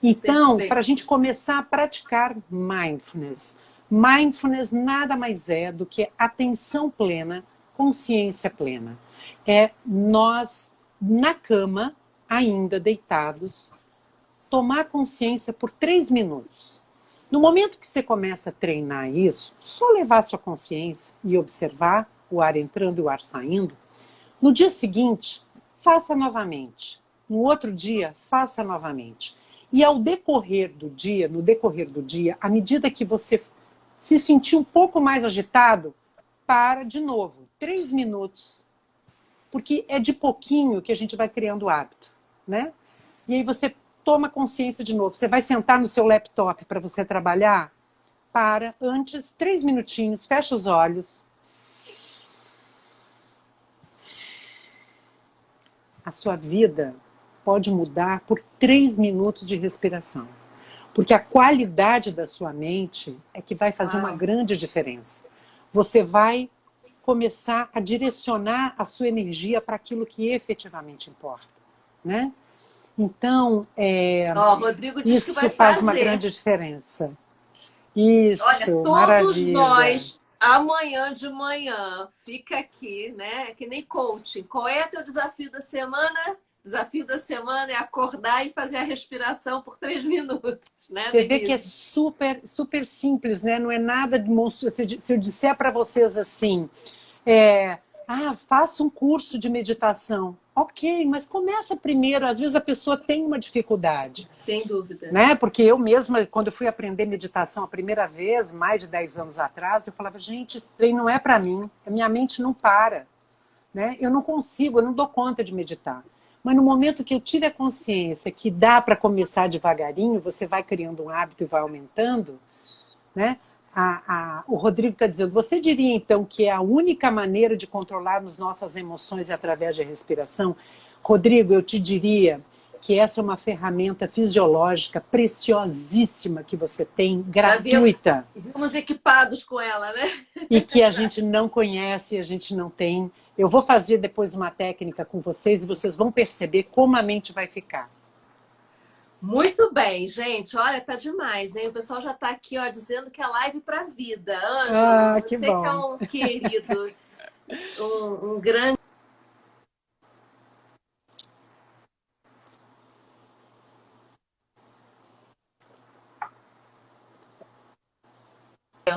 [SPEAKER 3] Então, para a gente começar a praticar mindfulness, mindfulness nada mais é do que atenção plena, consciência plena. É nós, na cama, ainda deitados, tomar consciência por 3 minutos. No momento que você começa a treinar isso, só levar sua consciência e observar o ar entrando e o ar saindo, no dia seguinte, faça novamente. No outro dia, faça novamente. E no decorrer do dia, à medida que você Se sentir um pouco mais agitado, para de novo. 3 minutos. Porque é de pouquinho que a gente vai criando o hábito, né? E aí você toma consciência de novo. Você vai sentar no seu laptop para você trabalhar? Para antes, 3 minutinhos, fecha os olhos. A sua vida pode mudar por 3 minutos de respiração. Porque a qualidade da sua mente é que vai fazer uma grande diferença. Você vai começar a direcionar a sua energia para aquilo que efetivamente importa, né? Então,
[SPEAKER 1] Rodrigo diz que
[SPEAKER 3] isso
[SPEAKER 1] vai
[SPEAKER 3] faz
[SPEAKER 1] fazer.
[SPEAKER 3] uma grande diferença. Isso,
[SPEAKER 1] olha, todos
[SPEAKER 3] maravilha.
[SPEAKER 1] nós, amanhã de manhã, fica aqui, né? Que nem coaching. Qual é teu desafio da semana? Desafio da semana é acordar e fazer a respiração por 3 minutos, né?
[SPEAKER 3] Você vê que é super, super simples, né? Não é nada de monstro. Se eu disser para vocês assim, faça um curso de meditação. Ok, mas começa primeiro. Às vezes a pessoa tem uma dificuldade.
[SPEAKER 1] Sem dúvida.
[SPEAKER 3] Né? Porque eu mesma, quando eu fui aprender meditação a primeira vez, mais de 10 anos atrás, eu falava, gente, esse treino não é para mim. A minha mente não para. Né? Eu não consigo, eu não dou conta de meditar. Mas no momento que eu tive a consciência que dá para começar devagarinho, você vai criando um hábito e vai aumentando, né? O Rodrigo está dizendo, você diria então que é a única maneira de controlarmos nossas emoções é através da respiração? Rodrigo, eu te diria que essa é uma ferramenta fisiológica preciosíssima que você tem, gratuita.
[SPEAKER 1] Vimos equipados com ela, né?
[SPEAKER 3] E que a gente não conhece, a gente não tem. Eu vou fazer depois uma técnica com vocês e vocês vão perceber como a mente vai ficar.
[SPEAKER 1] Muito bem, gente. Olha, tá demais, hein? O pessoal já tá aqui, ó, dizendo que é live pra vida. Ângela,
[SPEAKER 3] que
[SPEAKER 1] você
[SPEAKER 3] bom.
[SPEAKER 1] que é um querido, um grande...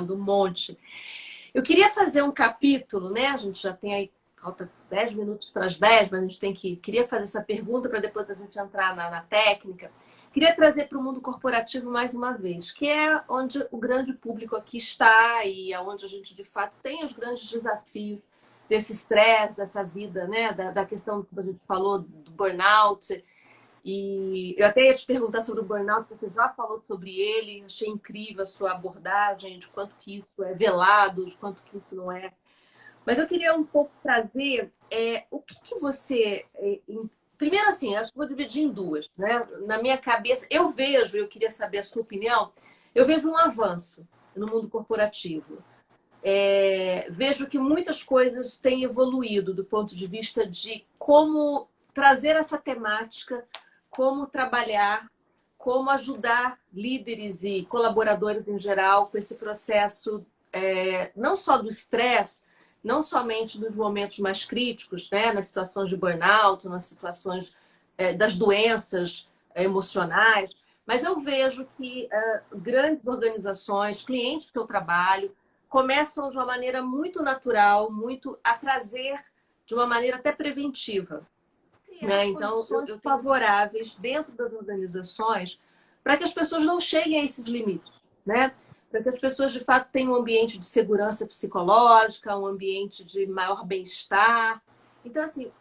[SPEAKER 1] um monte. Eu queria fazer um capítulo, né? A gente já tem aí, falta 10 minutos para as 10, mas a gente queria fazer essa pergunta para depois a gente entrar na técnica. Queria trazer para o mundo corporativo mais uma vez, que é onde o grande público aqui está e é onde a gente, de fato, tem os grandes desafios desse estresse, dessa vida, né? Da questão que a gente falou, do burnout. E eu até ia te perguntar sobre o burnout, você já falou sobre ele, achei incrível a sua abordagem, de quanto que isso é velado, de quanto que isso não é. Mas eu queria um pouco trazer o que você... Primeiro assim, acho que vou dividir em duas, né? Na minha cabeça, eu queria saber a sua opinião, eu vejo um avanço no mundo corporativo. Vejo que muitas coisas têm evoluído do ponto de vista de como trazer essa temática, como trabalhar, como ajudar líderes e colaboradores em geral com esse processo, não só do estresse, não somente nos momentos mais críticos, né, nas situações de burnout, nas situações das doenças emocionais, mas eu vejo que grandes organizações, clientes que eu trabalho, começam de uma maneira muito natural, muito a trazer de uma maneira até preventiva. Né? Então, eu favoráveis dentro das organizações para que as pessoas não cheguem a esses limites, né? Para que as pessoas, de fato, tenham um ambiente de segurança psicológica, um ambiente de maior bem-estar. Então, assim,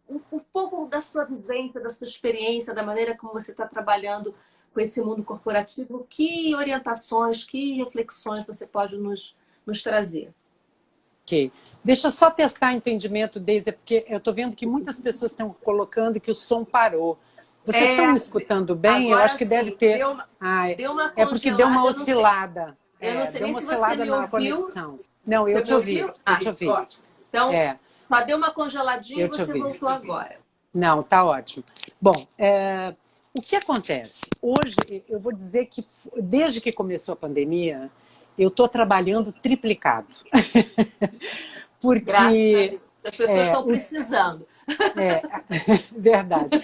[SPEAKER 1] um pouco da sua vivência, da sua experiência, da maneira como você está trabalhando com esse mundo corporativo, que orientações, que reflexões você pode nos trazer?
[SPEAKER 3] Ok. Deixa eu só testar entendimento, Deise, porque eu estou vendo que muitas pessoas estão colocando que o som parou. Vocês estão me escutando bem? Eu acho que deve ter...
[SPEAKER 1] Deu uma congelada,
[SPEAKER 3] é porque deu uma oscilada.
[SPEAKER 1] Eu não sei
[SPEAKER 3] deu
[SPEAKER 1] nem
[SPEAKER 3] uma
[SPEAKER 1] se você
[SPEAKER 3] oscilada
[SPEAKER 1] me
[SPEAKER 3] na
[SPEAKER 1] ouviu.
[SPEAKER 3] conexão. Não, eu te ouvi. Eu te ouvi.
[SPEAKER 1] Então, só deu uma congeladinha e você voltou agora.
[SPEAKER 3] Não, tá ótimo. Bom, o que acontece? Hoje, eu vou dizer que desde que começou a pandemia, eu estou trabalhando triplicado. Porque
[SPEAKER 1] graças a Deus. As pessoas estão precisando.
[SPEAKER 3] Verdade.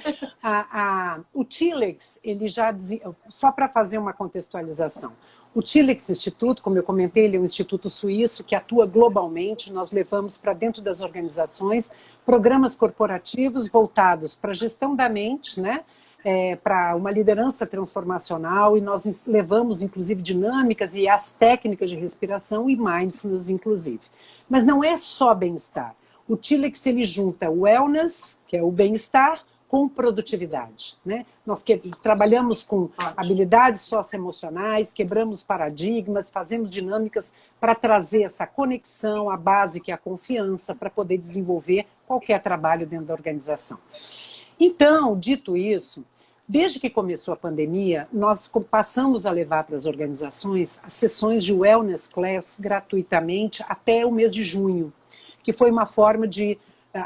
[SPEAKER 3] O Tilex, ele já dizia, só para fazer uma contextualização, o Tilex Instituto, como eu comentei, ele é um instituto suíço que atua globalmente. Nós levamos para dentro das organizações programas corporativos voltados para a gestão da mente, né? para uma liderança transformacional, e nós levamos, inclusive, dinâmicas e as técnicas de respiração e mindfulness, inclusive. Mas não é só bem-estar. O Tilex, ele junta o wellness, que é o bem-estar, com produtividade, né? Nós trabalhamos com habilidades socioemocionais, quebramos paradigmas, fazemos dinâmicas para trazer essa conexão, a base que é a confiança, para poder desenvolver qualquer trabalho dentro da organização. Então, dito isso, desde que começou a pandemia, nós passamos a levar para as organizações as sessões de Wellness Class gratuitamente até o mês de junho, que foi uma forma de,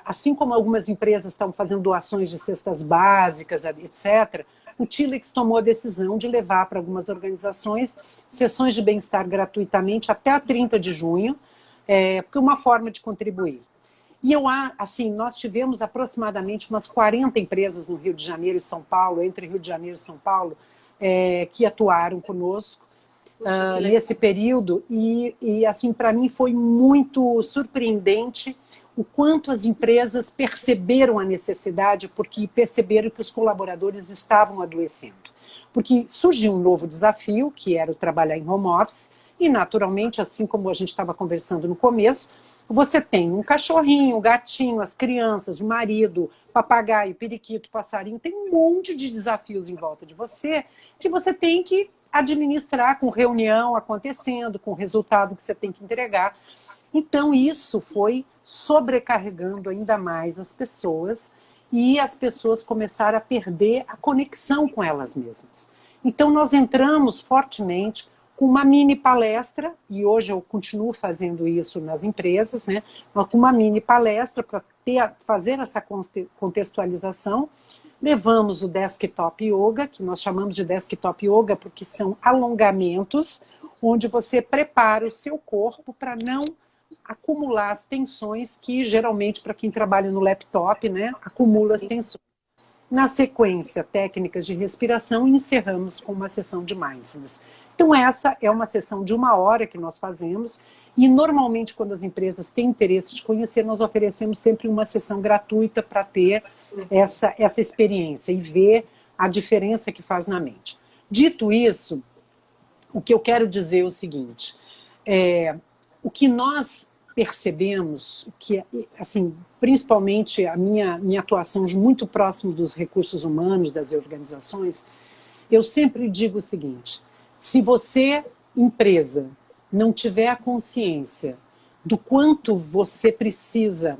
[SPEAKER 3] assim como algumas empresas estão fazendo doações de cestas básicas, etc., o Tilex tomou a decisão de levar para algumas organizações sessões de bem-estar gratuitamente até a 30 de junho, porque é uma forma de contribuir. E assim, nós tivemos aproximadamente umas 40 empresas no Rio de Janeiro e São Paulo, entre Rio de Janeiro e São Paulo, que atuaram conosco nesse período. E assim, para mim foi muito surpreendente o quanto as empresas perceberam a necessidade, porque perceberam que os colaboradores estavam adoecendo. Porque surgiu um novo desafio, que era o trabalhar em home office, e naturalmente, assim como a gente estava conversando no começo, você tem um cachorrinho, um gatinho, as crianças, o marido, papagaio, periquito, passarinho, tem um monte de desafios em volta de você que você tem que administrar com reunião acontecendo, com o resultado que você tem que entregar. Então isso foi sobrecarregando ainda mais as pessoas e as pessoas começaram a perder a conexão com elas mesmas. Então nós entramos fortemente com uma mini palestra, e hoje eu continuo fazendo isso nas empresas, né? Com uma mini palestra para fazer essa contextualização. Levamos o Desktop Yoga, que nós chamamos de Desktop Yoga porque são alongamentos, onde você prepara o seu corpo para não acumular as tensões que geralmente, para quem trabalha no laptop, né, acumula as tensões. Na sequência, técnicas de respiração, e encerramos com uma sessão de mindfulness. Então essa é uma sessão de 1 hora que nós fazemos, e normalmente quando as empresas têm interesse de conhecer, nós oferecemos sempre uma sessão gratuita para ter essa experiência e ver a diferença que faz na mente. Dito isso, o que eu quero dizer é o seguinte, o que nós percebemos, que assim, principalmente a minha atuação muito próximo dos recursos humanos, das organizações, eu sempre digo o seguinte: se você, empresa, não tiver a consciência do quanto você precisa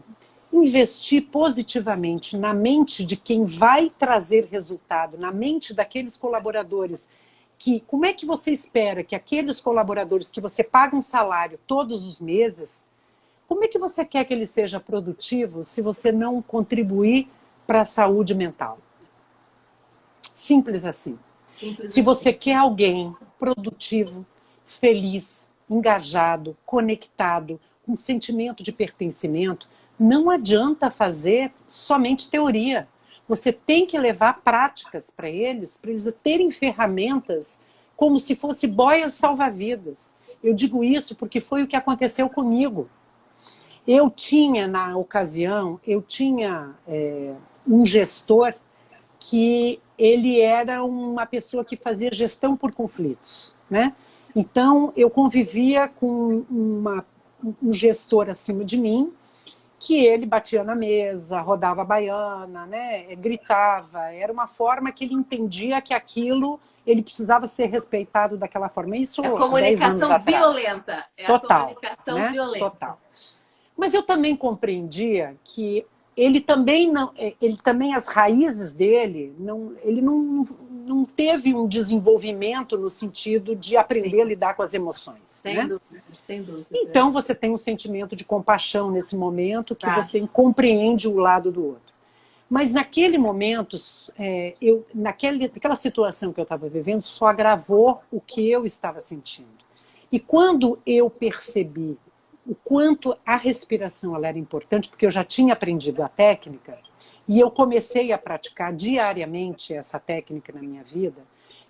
[SPEAKER 3] investir positivamente na mente de quem vai trazer resultado, na mente daqueles colaboradores, como é que você espera que aqueles colaboradores que você paga um salário todos os meses, como é que você quer que ele seja produtivo se você não contribuir para a saúde mental? Simples assim. Se você quer alguém produtivo, feliz, engajado, conectado, com sentimento de pertencimento, não adianta fazer somente teoria. Você tem que levar práticas para eles terem ferramentas como se fosse boias salva-vidas. Eu digo isso porque foi o que aconteceu comigo. Eu tinha, na ocasião, um gestor que ele era uma pessoa que fazia gestão por conflitos, né? Então, eu convivia com um gestor acima de mim, que ele batia na mesa, rodava a baiana, né? Gritava. Era uma forma que ele entendia que aquilo, ele precisava ser respeitado daquela forma. Isso
[SPEAKER 1] é a comunicação violenta.
[SPEAKER 3] Total,
[SPEAKER 1] a comunicação
[SPEAKER 3] né?
[SPEAKER 1] violenta.
[SPEAKER 3] Total. Mas eu também compreendia que ele também, as raízes dele, ele não teve um desenvolvimento no sentido de aprender a lidar com as emoções.
[SPEAKER 1] Sem dúvida, sem dúvida.
[SPEAKER 3] Então você tem um sentimento de compaixão nesse momento, que você compreende o lado do outro. Mas naquele momento, naquela situação que eu estava vivendo, só agravou o que eu estava sentindo. E quando eu percebi o quanto a respiração ela era importante, porque eu já tinha aprendido a técnica, e eu comecei a praticar diariamente essa técnica na minha vida,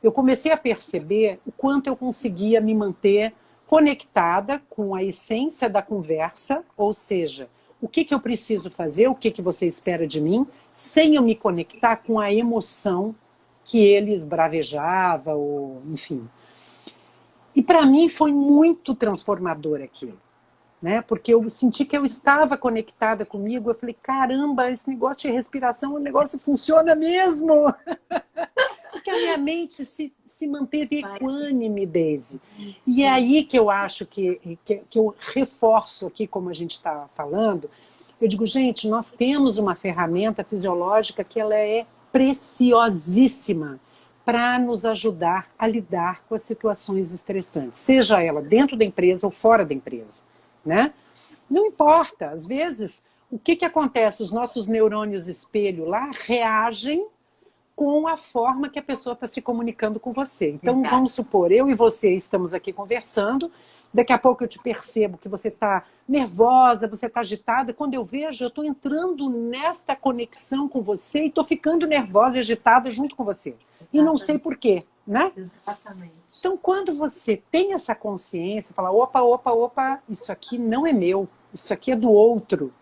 [SPEAKER 3] eu comecei a perceber o quanto eu conseguia me manter conectada com a essência da conversa, ou seja, o que eu preciso fazer, o que você espera de mim, sem eu me conectar com a emoção que ele esbravejava, ou enfim. E para mim foi muito transformador aquilo, né? Porque eu senti que eu estava conectada comigo. Eu falei, caramba, esse negócio de respiração, o negócio funciona mesmo. Porque a minha mente se manteve equânime, Daisy. E é aí que eu acho que eu reforço aqui, como a gente está falando, eu digo, gente, nós temos uma ferramenta fisiológica que ela é preciosíssima para nos ajudar a lidar com as situações estressantes, seja ela dentro da empresa ou fora da empresa, né? Não importa, às vezes, o que acontece? Os nossos neurônios espelho lá reagem com a forma que a pessoa está se comunicando com você. Então, vamos supor, eu e você estamos aqui conversando, daqui a pouco eu te percebo que você está nervosa, você está agitada. Quando eu vejo, eu estou entrando nesta conexão com você e estou ficando nervosa e agitada junto com você. E não sei por quê, né?
[SPEAKER 1] Exatamente.
[SPEAKER 3] Então, quando você tem essa consciência, fala, opa, isso aqui não é meu, isso aqui é do outro.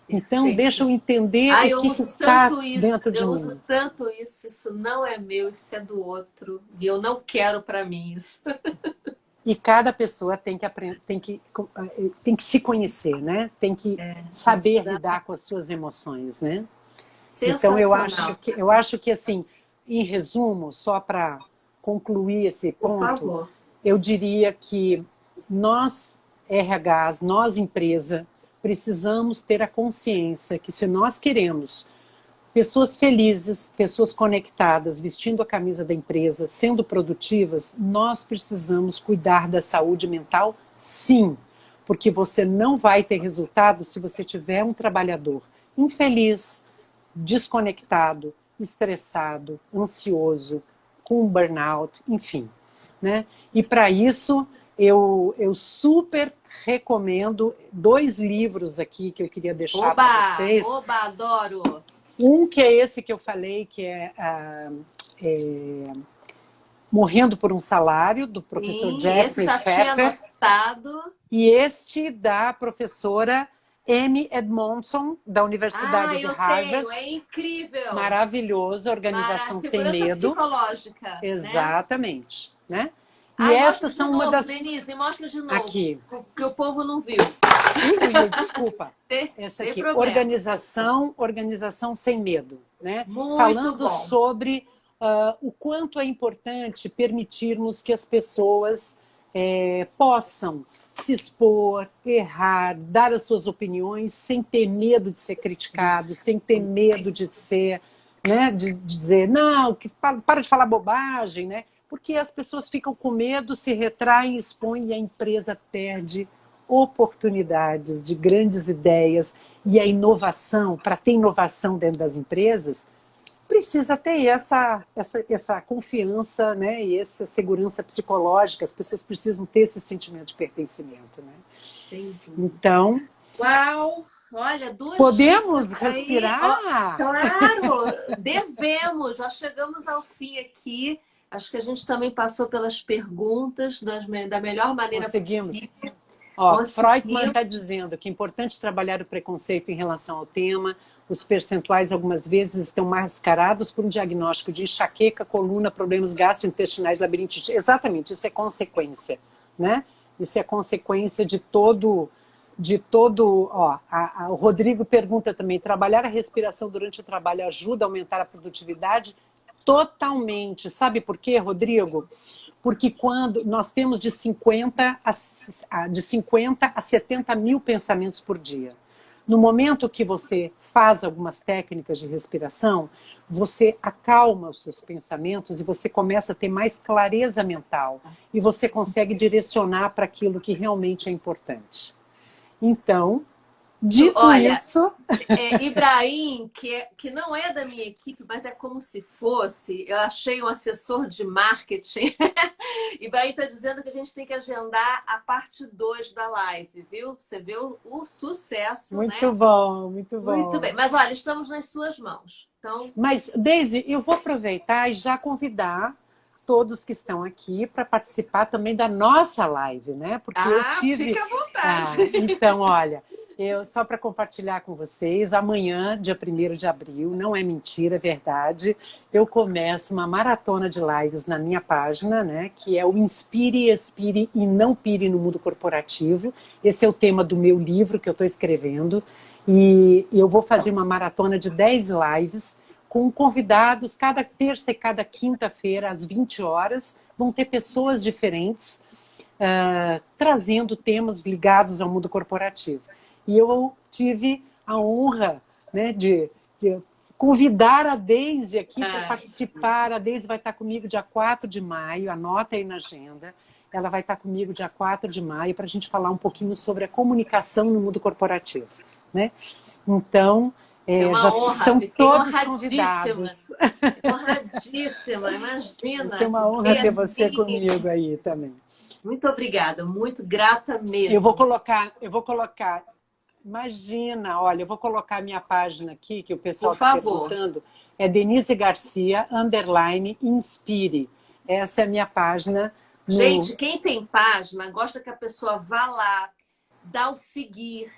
[SPEAKER 3] Então, deixa eu entender o que está dentro de mim.
[SPEAKER 1] Eu uso tanto isso não é meu, isso é do outro. E eu não quero para mim isso.
[SPEAKER 3] E cada pessoa tem que aprender, tem que se conhecer, né? Tem que saber lidar com as suas emoções, né? Então, eu acho que, assim, em resumo, só para concluir esse ponto, eu diria que nós, RHs, nós, empresa, precisamos ter a consciência que se nós queremos pessoas felizes, pessoas conectadas, vestindo a camisa da empresa, sendo produtivas, nós precisamos cuidar da saúde mental, sim. Porque você não vai ter resultado se você tiver um trabalhador infeliz, desconectado, estressado, ansioso, com burnout, enfim, né? E para isso, eu super recomendo 2 livros aqui que eu queria deixar para vocês.
[SPEAKER 1] Oba, adoro!
[SPEAKER 3] Um que é esse que eu falei, que é Morrendo por um Salário, do professor Jeffrey Pfeffer. E este da professora Amy Edmondson, da Universidade de Harvard.
[SPEAKER 1] Tenho, é incrível!
[SPEAKER 3] Maravilhoso, Organização Sem Medo.
[SPEAKER 1] Psicológica.
[SPEAKER 3] Exatamente. Né? E essas são uma das...
[SPEAKER 1] Denise, me mostra de novo.
[SPEAKER 3] Aqui.
[SPEAKER 1] Porque o povo não viu.
[SPEAKER 3] Desculpa. Essa aqui, Organização Sem Medo. Né?
[SPEAKER 1] Muito
[SPEAKER 3] falando
[SPEAKER 1] bom.
[SPEAKER 3] Sobre o quanto é importante permitirmos que as pessoas possam se expor, errar, dar as suas opiniões sem ter medo de ser criticado, sem ter medo de ser, né, de dizer, não, para de falar bobagem, né? Porque as pessoas ficam com medo, se retraem, expõem e a empresa perde oportunidades de grandes ideias. E a inovação, para ter inovação dentro das empresas, precisa ter essa confiança, né, e essa segurança psicológica. As pessoas precisam ter esse sentimento de pertencimento. Né? Então...
[SPEAKER 1] Uau! Olha, 2
[SPEAKER 3] podemos respirar?
[SPEAKER 1] Aí, claro! Devemos! Já chegamos ao fim aqui. Acho que a gente também passou pelas perguntas da melhor maneira possível.
[SPEAKER 3] Freudman está dizendo que é importante trabalhar o preconceito em relação ao tema. Os percentuais, algumas vezes, estão mascarados por um diagnóstico de enxaqueca, coluna, problemas gastrointestinais, labirintite. Exatamente, isso é consequência. Né? Isso é consequência de todo... o Rodrigo pergunta também, trabalhar a respiração durante o trabalho ajuda a aumentar a produtividade? Totalmente. Sabe por quê, Rodrigo? Porque quando nós temos de 50 a 70 mil pensamentos por dia. No momento que você faz algumas técnicas de respiração, você acalma os seus pensamentos e você começa a ter mais clareza mental. E você consegue direcionar para aquilo que realmente é importante. Então... dito isso...
[SPEAKER 1] Ibrahim, que não é da minha equipe, mas é como se fosse, eu achei um assessor de marketing. Ibrahim está dizendo que a gente tem que agendar a parte 2 da live, viu? Você vê o sucesso,
[SPEAKER 3] muito,
[SPEAKER 1] né?
[SPEAKER 3] Bom, muito bom.
[SPEAKER 1] Muito bem. Mas olha, estamos nas suas mãos. Então...
[SPEAKER 3] Mas, Daisy, eu vou aproveitar e já convidar todos que estão aqui para participar também da nossa live, né? Porque eu tive...
[SPEAKER 1] fica à vontade.
[SPEAKER 3] Então, olha... Só para compartilhar com vocês, amanhã, dia 1º de abril, não é mentira, é verdade, eu começo uma maratona de lives na minha página, né, que é o Inspire, Expire e Não Pire no Mundo Corporativo. Esse é o tema do meu livro que eu estou escrevendo. E eu vou fazer uma maratona de 10 lives com convidados, cada terça e cada quinta-feira, às 20 horas. Vão ter pessoas diferentes, trazendo temas ligados ao mundo corporativo. E eu tive a honra, né, de convidar a Deise aqui para participar. A Deise vai estar comigo dia 4 de maio, anota aí na agenda. Ela vai estar comigo dia 4 de maio para a gente falar um pouquinho sobre a comunicação no mundo corporativo. Né? Então, já
[SPEAKER 1] honra,
[SPEAKER 3] estão todos convidados.
[SPEAKER 1] Honradíssima, imagina.
[SPEAKER 3] Vai ser uma honra ter você comigo aí também.
[SPEAKER 1] Muito obrigada, muito grata mesmo.
[SPEAKER 3] Eu vou colocar, imagina, olha, eu vou colocar a minha página aqui, que o pessoal está perguntando, é Denise Garcia, _inspire. Essa é a minha página.
[SPEAKER 1] Gente, quem tem página, gosta que a pessoa vá lá, dá o seguir,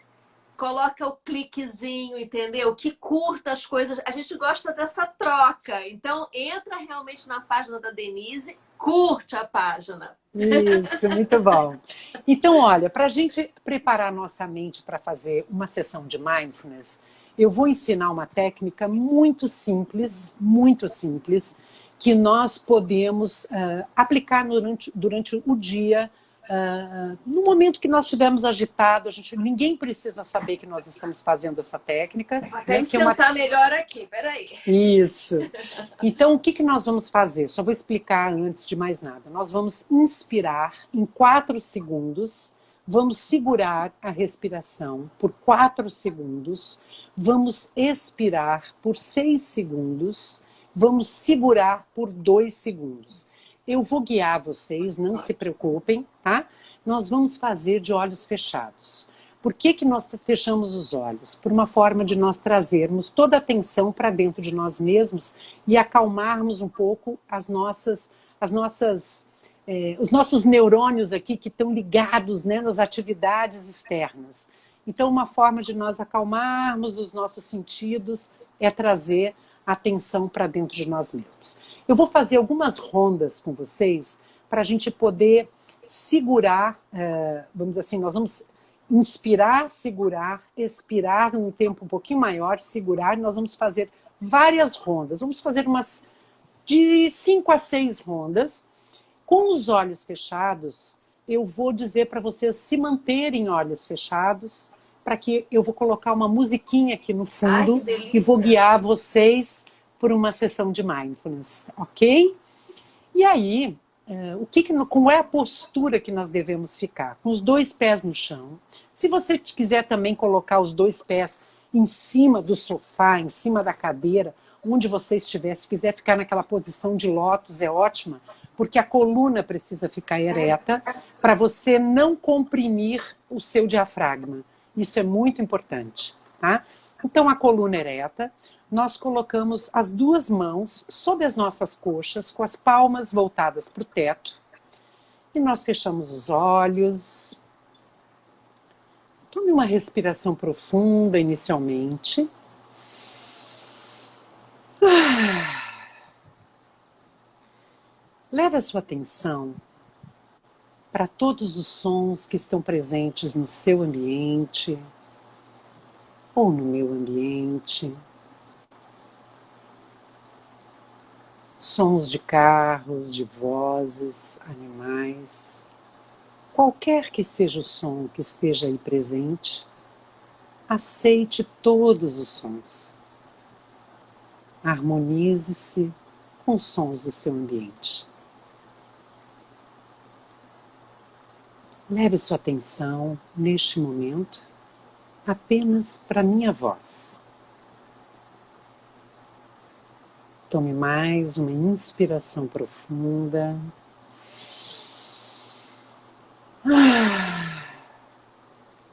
[SPEAKER 1] coloca o cliquezinho, entendeu? Que curta as coisas. A gente gosta dessa troca. Então, entra realmente na página da Denise, curte a página.
[SPEAKER 3] Isso, muito bom. Então, olha, para a gente preparar nossa mente para fazer uma sessão de mindfulness, eu vou ensinar uma técnica muito simples, que nós podemos aplicar durante o dia. No momento que nós estivermos agitados, ninguém precisa saber que nós estamos fazendo essa técnica.
[SPEAKER 1] Até me sentar melhor aqui, peraí.
[SPEAKER 3] Isso. Então, o que nós vamos fazer? Só vou explicar antes de mais nada. Nós vamos inspirar em 4 segundos, vamos segurar a respiração por 4 segundos, vamos expirar por 6 segundos, vamos segurar por 2 segundos. Eu vou guiar vocês, não se preocupem, tá? Nós vamos fazer de olhos fechados. Por que nós fechamos os olhos? Por uma forma de nós trazermos toda a atenção para dentro de nós mesmos e acalmarmos um pouco os nossos neurônios aqui que estão ligados, né, nas atividades externas. Então, uma forma de nós acalmarmos os nossos sentidos é trazer atenção para dentro de nós mesmos. Eu vou fazer algumas rondas com vocês para a gente poder segurar, vamos dizer assim, nós vamos inspirar, segurar, expirar num tempo um pouquinho maior, segurar, e nós vamos fazer várias rondas. Vamos fazer umas de 5 a 6 rondas. Com os olhos fechados, eu vou dizer para vocês se manterem olhos fechados, para que eu vou colocar uma musiquinha aqui no fundo e vou guiar vocês por uma sessão de mindfulness, ok? E aí, qual é a postura que nós devemos ficar? Com os 2 pés no chão. Se você quiser também colocar os 2 pés em cima do sofá, em cima da cadeira, onde você estiver, se quiser ficar naquela posição de lótus, é ótima, porque a coluna precisa ficar ereta para você não comprimir o seu diafragma. Isso é muito importante, tá? Então, a coluna ereta, nós colocamos as 2 mãos sob as nossas coxas, com as palmas voltadas para o teto. E nós fechamos os olhos. Tome uma respiração profunda inicialmente. Leve a sua atenção para todos os sons que estão presentes no seu ambiente ou no meu ambiente. Sons de carros, de vozes, animais. Qualquer que seja o som que esteja aí presente, aceite todos os sons. Harmonize-se com os sons do seu ambiente. Leve sua atenção, neste momento, apenas para a minha voz. Tome mais uma inspiração profunda.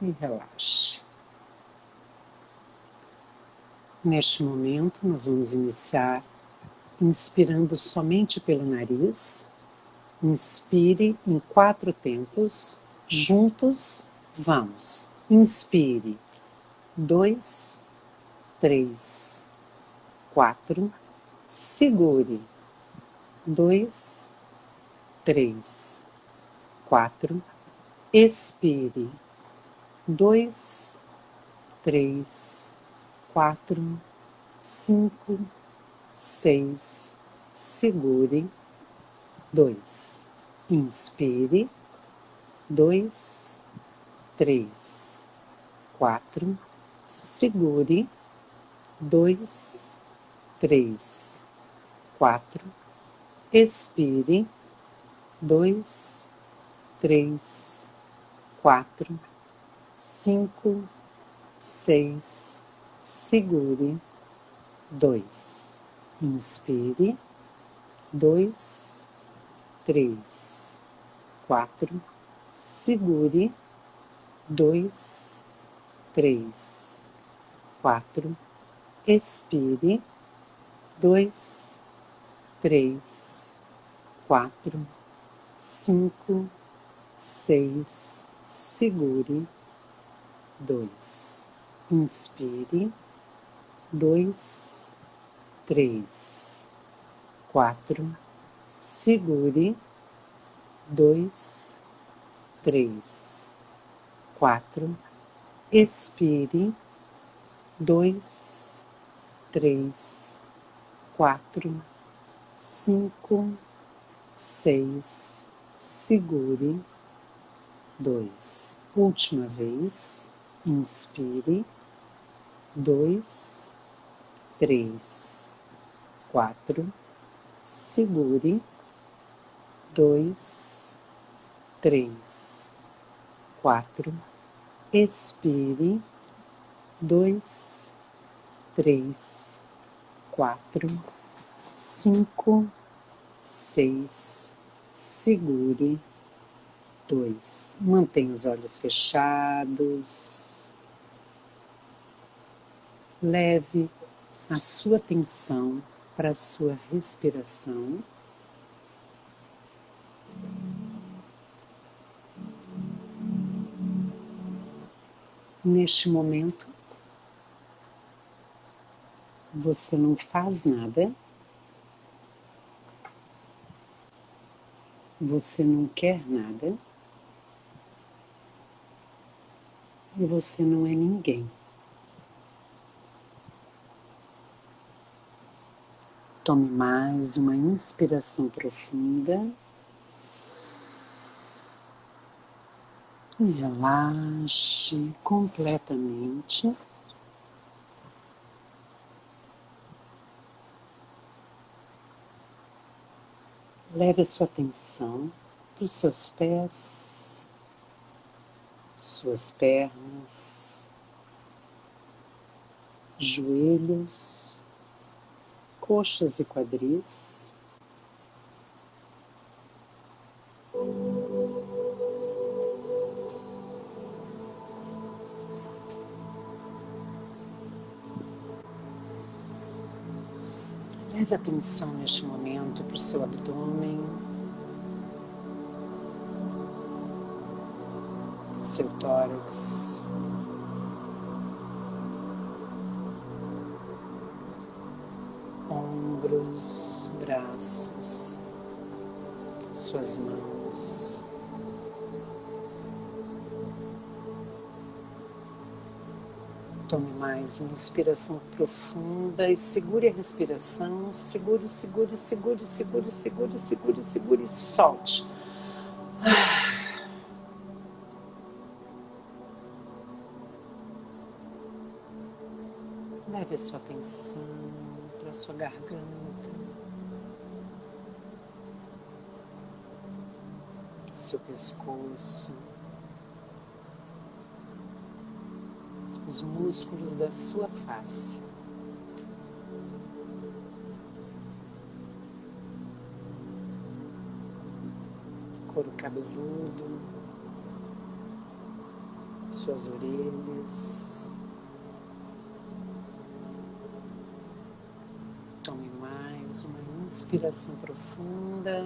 [SPEAKER 3] E relaxe. Neste momento, nós vamos iniciar inspirando somente pelo nariz. Inspire em 4 tempos. Juntos, vamos. Inspire. 2, 3, 4, segure. 2, 3, 4, expire. 2, 3, 4, 5, 6, segure. 2, inspire. 2, 3, 4, segure. 2, 3, 4, expire. 2, 3, 4, 5, 6, segure. 2, inspire. 2, 3, 4, segure. 2, 3, 4, expire. 2, 3, 4, 5, 6, segure. 2, inspire. 2, 3, 4, segure. 2, 3, 4, expire. 2, 3, 4, 5, 6, segure. 2, última vez, inspire. 2, 3, 4, segure. 2, 3, 4, expire. 2, 3, 4, 5, 6, segure. 2, mantenha os olhos fechados. Leve a sua atenção para a sua respiração. Neste momento, você não faz nada, você não quer nada e você não é ninguém. Tome mais uma inspiração profunda e relaxe completamente. Leve a sua atenção para os seus pés, suas pernas, joelhos, coxas e quadris. Leve atenção neste momento para o seu abdômen, seu tórax, ombros, braços, suas mãos. Tome mais uma inspiração profunda e segure a respiração. Segure, segure, segure, segure, segure, segure, segure e solte. Leve a sua atenção para a sua garganta, seu pescoço, os músculos da sua face. Couro cabeludo, suas orelhas. Tome mais uma inspiração profunda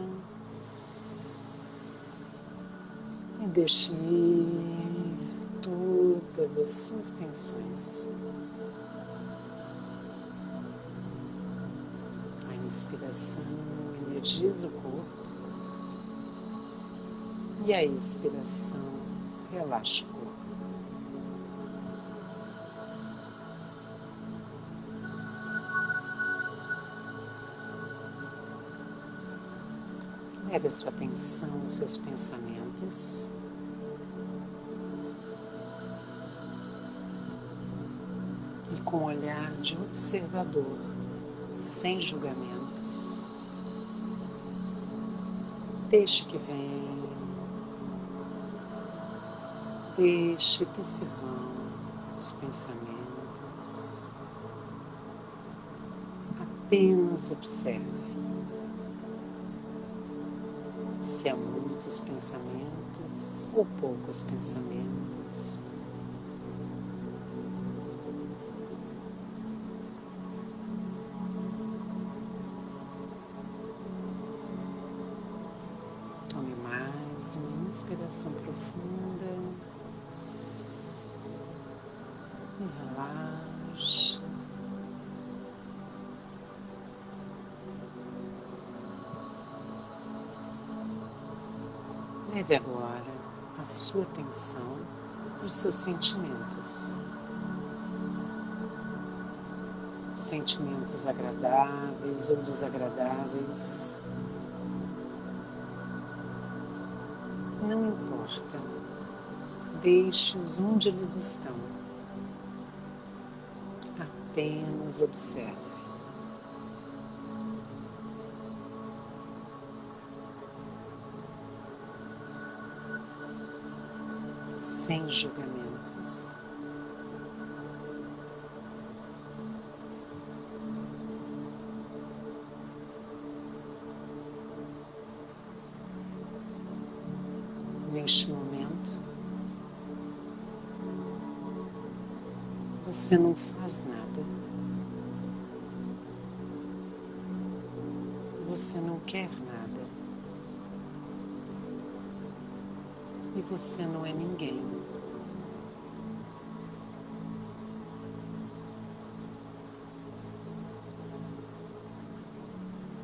[SPEAKER 3] e deixe ir todas as suas tensões. A inspiração energiza o corpo e a expiração relaxa o corpo. Leve a sua atenção aos seus pensamentos. E com um olhar de observador, sem julgamentos, deixe que venham, deixe que se vão os pensamentos. Apenas observe. Se há muitos pensamentos ou poucos pensamentos. Tome mais uma inspiração profunda e relaxe. Leve agora a sua atenção para os seus sentimentos. Sentimentos agradáveis ou desagradáveis. Não importa. Deixe-os onde eles estão. Apenas observe. Sem julgamentos. Neste momento, você não faz nada. Você não quer nada. E você não é ninguém.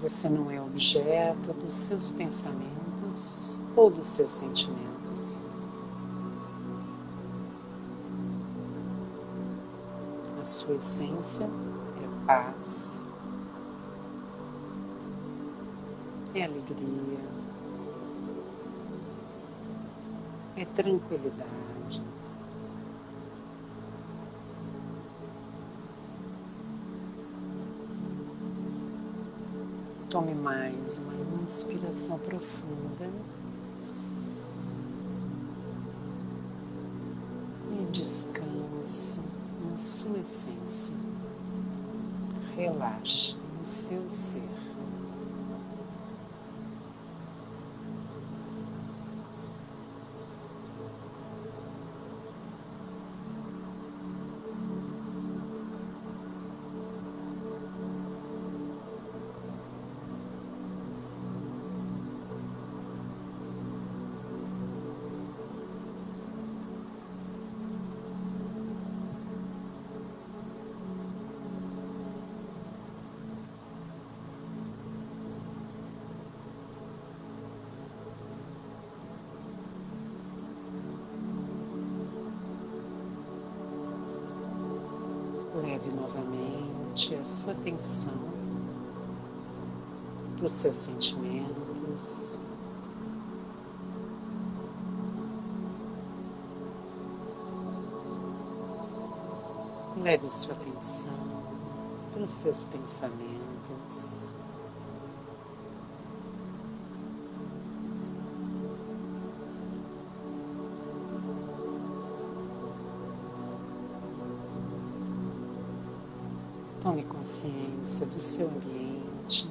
[SPEAKER 3] Você não é objeto dos seus pensamentos ou dos seus sentimentos. A sua essência é paz, é alegria, é tranquilidade. Tome mais uma inspiração profunda e descanse na sua essência. Relaxe no seu ser. Leve novamente a sua atenção para os seus sentimentos. Leve sua atenção para os seus pensamentos. Tome consciência do seu ambiente.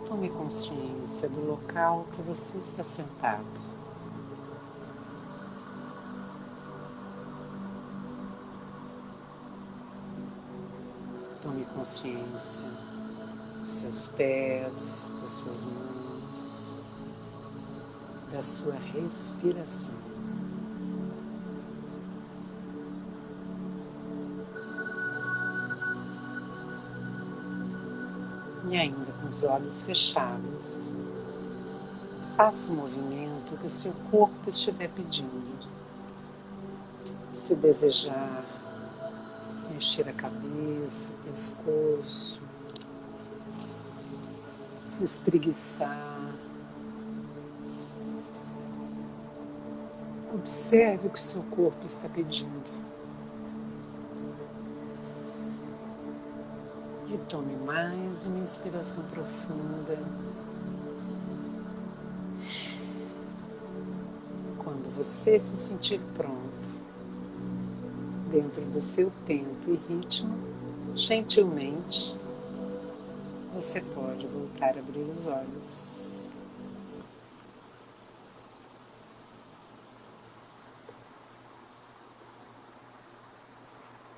[SPEAKER 3] Tome consciência do local que você está sentado. Tome consciência dos seus pés, das suas mãos, da sua respiração. E ainda com os olhos fechados, faça o movimento que o seu corpo estiver pedindo. Se desejar, mexer a cabeça, o pescoço, se espreguiçar. Observe o que o seu corpo está pedindo. E tome mais uma inspiração profunda. Quando você se sentir pronto, dentro do seu tempo e ritmo, gentilmente, você pode voltar a abrir os olhos.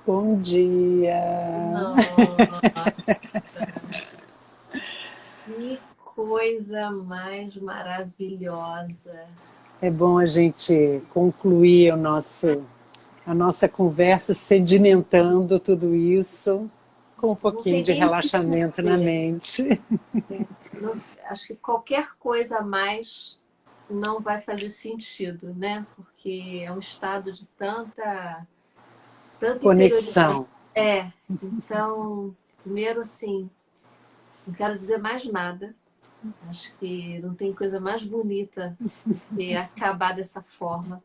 [SPEAKER 3] Bom dia!
[SPEAKER 1] Nossa, que coisa mais maravilhosa.
[SPEAKER 3] É bom a gente concluir a nossa conversa sedimentando tudo isso com um pouquinho de relaxamento na mente.
[SPEAKER 1] Acho que qualquer coisa a mais não vai fazer sentido, né? Porque é um estado de tanta
[SPEAKER 3] conexão.
[SPEAKER 1] Então, primeiro assim, não quero dizer mais nada. Acho que não tem coisa mais bonita do que acabar dessa forma.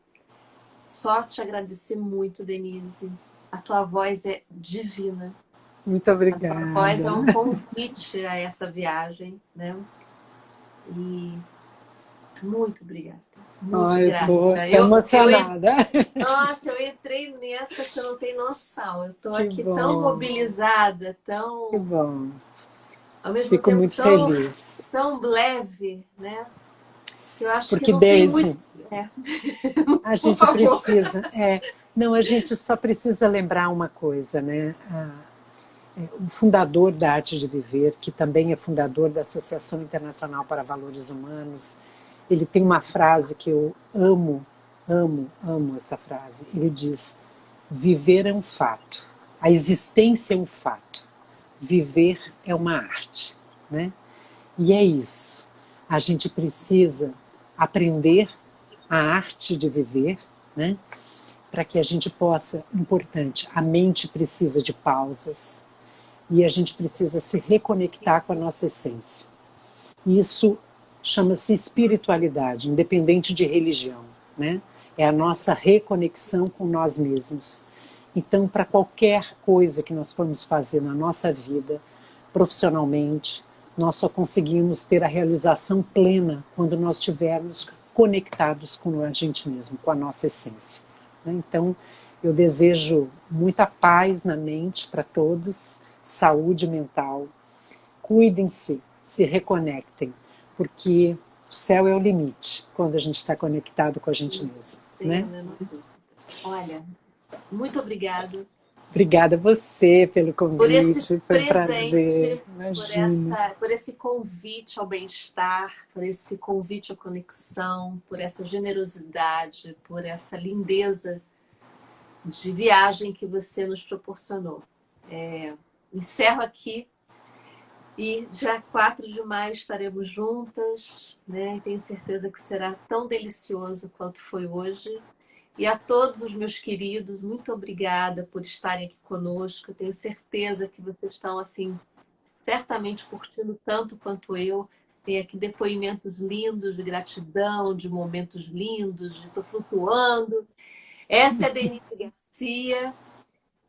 [SPEAKER 1] Só te agradecer muito, Denise. A tua voz é divina.
[SPEAKER 3] Muito obrigada.
[SPEAKER 1] A tua voz é um convite a essa viagem, né? E muito obrigada. Muito grata.
[SPEAKER 3] Tô emocionada.
[SPEAKER 1] Nossa, eu entrei nessa que eu não tenho noção. Eu tô
[SPEAKER 3] Que
[SPEAKER 1] aqui
[SPEAKER 3] bom.
[SPEAKER 1] tão mobilizada, tão...
[SPEAKER 3] Que bom.
[SPEAKER 1] Ao mesmo
[SPEAKER 3] Fico
[SPEAKER 1] tempo
[SPEAKER 3] muito feliz.
[SPEAKER 1] Tão leve, né? Que eu acho
[SPEAKER 3] porque
[SPEAKER 1] que não
[SPEAKER 3] Daisy,
[SPEAKER 1] tem muito...
[SPEAKER 3] a gente precisa... não, a gente só precisa lembrar uma coisa, né? O fundador da Arte de Viver, que também é fundador da Associação Internacional para Valores Humanos, ele tem uma frase que eu amo essa frase. Ele diz: viver é um fato, a existência é um fato, viver é uma arte, né? E é isso, a gente precisa aprender a arte de viver, né? Para que a gente possa, importante, a mente precisa de pausas e a gente precisa se reconectar com a nossa essência. Isso chama-se espiritualidade, independente de religião, né? É a nossa reconexão com nós mesmos. Então, para qualquer coisa que nós formos fazer na nossa vida, profissionalmente, nós só conseguimos ter a realização plena quando nós estivermos conectados com a gente mesmo, com a nossa essência. Então, eu desejo muita paz na mente para todos, saúde mental, cuidem-se, se reconectem, porque o céu é o limite quando a gente está conectado com a gente mesmo. Né?
[SPEAKER 1] Olha, muito obrigada.
[SPEAKER 3] Obrigada a você pelo convite,
[SPEAKER 1] por esse
[SPEAKER 3] foi um
[SPEAKER 1] presente,
[SPEAKER 3] prazer.
[SPEAKER 1] por esse convite ao bem-estar, por esse convite à conexão, por essa generosidade, por essa lindeza de viagem que você nos proporcionou. Encerro aqui e dia 4 de maio estaremos juntas, né? E tenho certeza que será tão delicioso quanto foi hoje. E a todos os meus queridos, muito obrigada por estarem aqui conosco. Eu tenho certeza que vocês estão, assim, certamente curtindo tanto quanto eu. Tem aqui depoimentos lindos de gratidão, de momentos lindos, de estou flutuando. Essa é a Denise Garcia,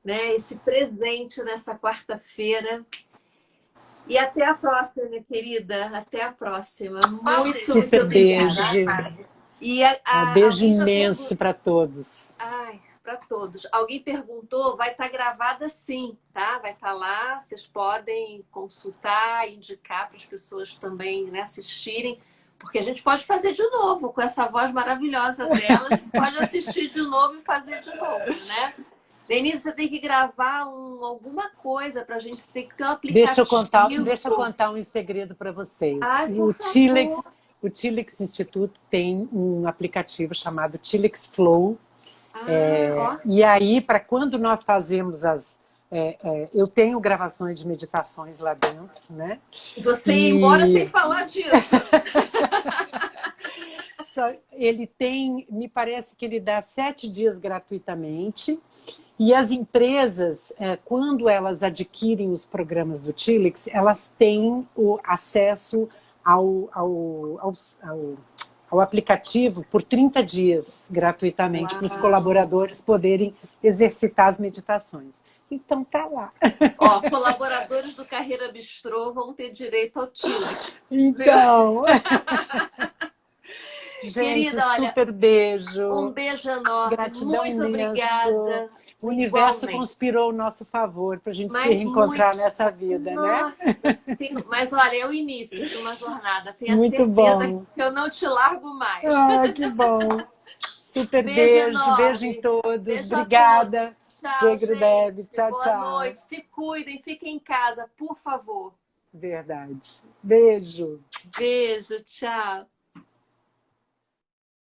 [SPEAKER 1] né? Esse presente nessa quarta-feira. E até a próxima, minha querida. Até a próxima. Muito obrigada. E
[SPEAKER 3] beijo imenso para todos.
[SPEAKER 1] Ai, para todos. Alguém perguntou, vai estar gravada sim, tá? Vai estar lá, vocês podem consultar, indicar para as pessoas também, né, assistirem, porque a gente pode fazer de novo, com essa voz maravilhosa dela, a gente pode assistir de novo e fazer de novo, né? Denise, você tem que gravar alguma coisa pra gente. Você tem que ter um
[SPEAKER 3] Deixa
[SPEAKER 1] aplicativo.
[SPEAKER 3] deixa eu contar um segredo para vocês.
[SPEAKER 1] Ai,
[SPEAKER 3] E
[SPEAKER 1] por favor.
[SPEAKER 3] O Tilix Instituto tem um aplicativo chamado Tilix Flow.
[SPEAKER 1] Ó.
[SPEAKER 3] E aí, para quando nós fazemos eu tenho gravações de meditações lá dentro, né?
[SPEAKER 1] Você ia embora sem falar disso.
[SPEAKER 3] Ele tem, me parece que ele dá 7 dias gratuitamente. E as empresas, quando elas adquirem os programas do Tilix, elas têm o acesso ao aplicativo por 30 dias gratuitamente para os colaboradores poderem exercitar as meditações. Então tá lá.
[SPEAKER 1] Ó, colaboradores do Carreira Bistrô vão ter direito ao Tilix.
[SPEAKER 3] Então. Gente,
[SPEAKER 1] querida, olha,
[SPEAKER 3] super beijo.
[SPEAKER 1] Um beijo enorme.
[SPEAKER 3] Gratidão
[SPEAKER 1] muito
[SPEAKER 3] imenso.
[SPEAKER 1] obrigada.
[SPEAKER 3] O universo
[SPEAKER 1] Igualmente.
[SPEAKER 3] conspirou ao nosso favor para a gente
[SPEAKER 1] Mas
[SPEAKER 3] se reencontrar
[SPEAKER 1] muito...
[SPEAKER 3] nessa vida,
[SPEAKER 1] Nossa,
[SPEAKER 3] né?
[SPEAKER 1] Mas olha, é o início de uma jornada. Tenha
[SPEAKER 3] Muito
[SPEAKER 1] certeza
[SPEAKER 3] bom.
[SPEAKER 1] que eu não te largo mais.
[SPEAKER 3] Ah, que bom. Super beijo, beijo em todos.
[SPEAKER 1] Beijo
[SPEAKER 3] Obrigada.
[SPEAKER 1] Tchau,
[SPEAKER 3] Diego
[SPEAKER 1] gente.
[SPEAKER 3] Deb. Tchau,
[SPEAKER 1] Boa
[SPEAKER 3] tchau.
[SPEAKER 1] noite. Se cuidem, fiquem em casa, por favor.
[SPEAKER 3] Verdade. Beijo.
[SPEAKER 1] Beijo, tchau.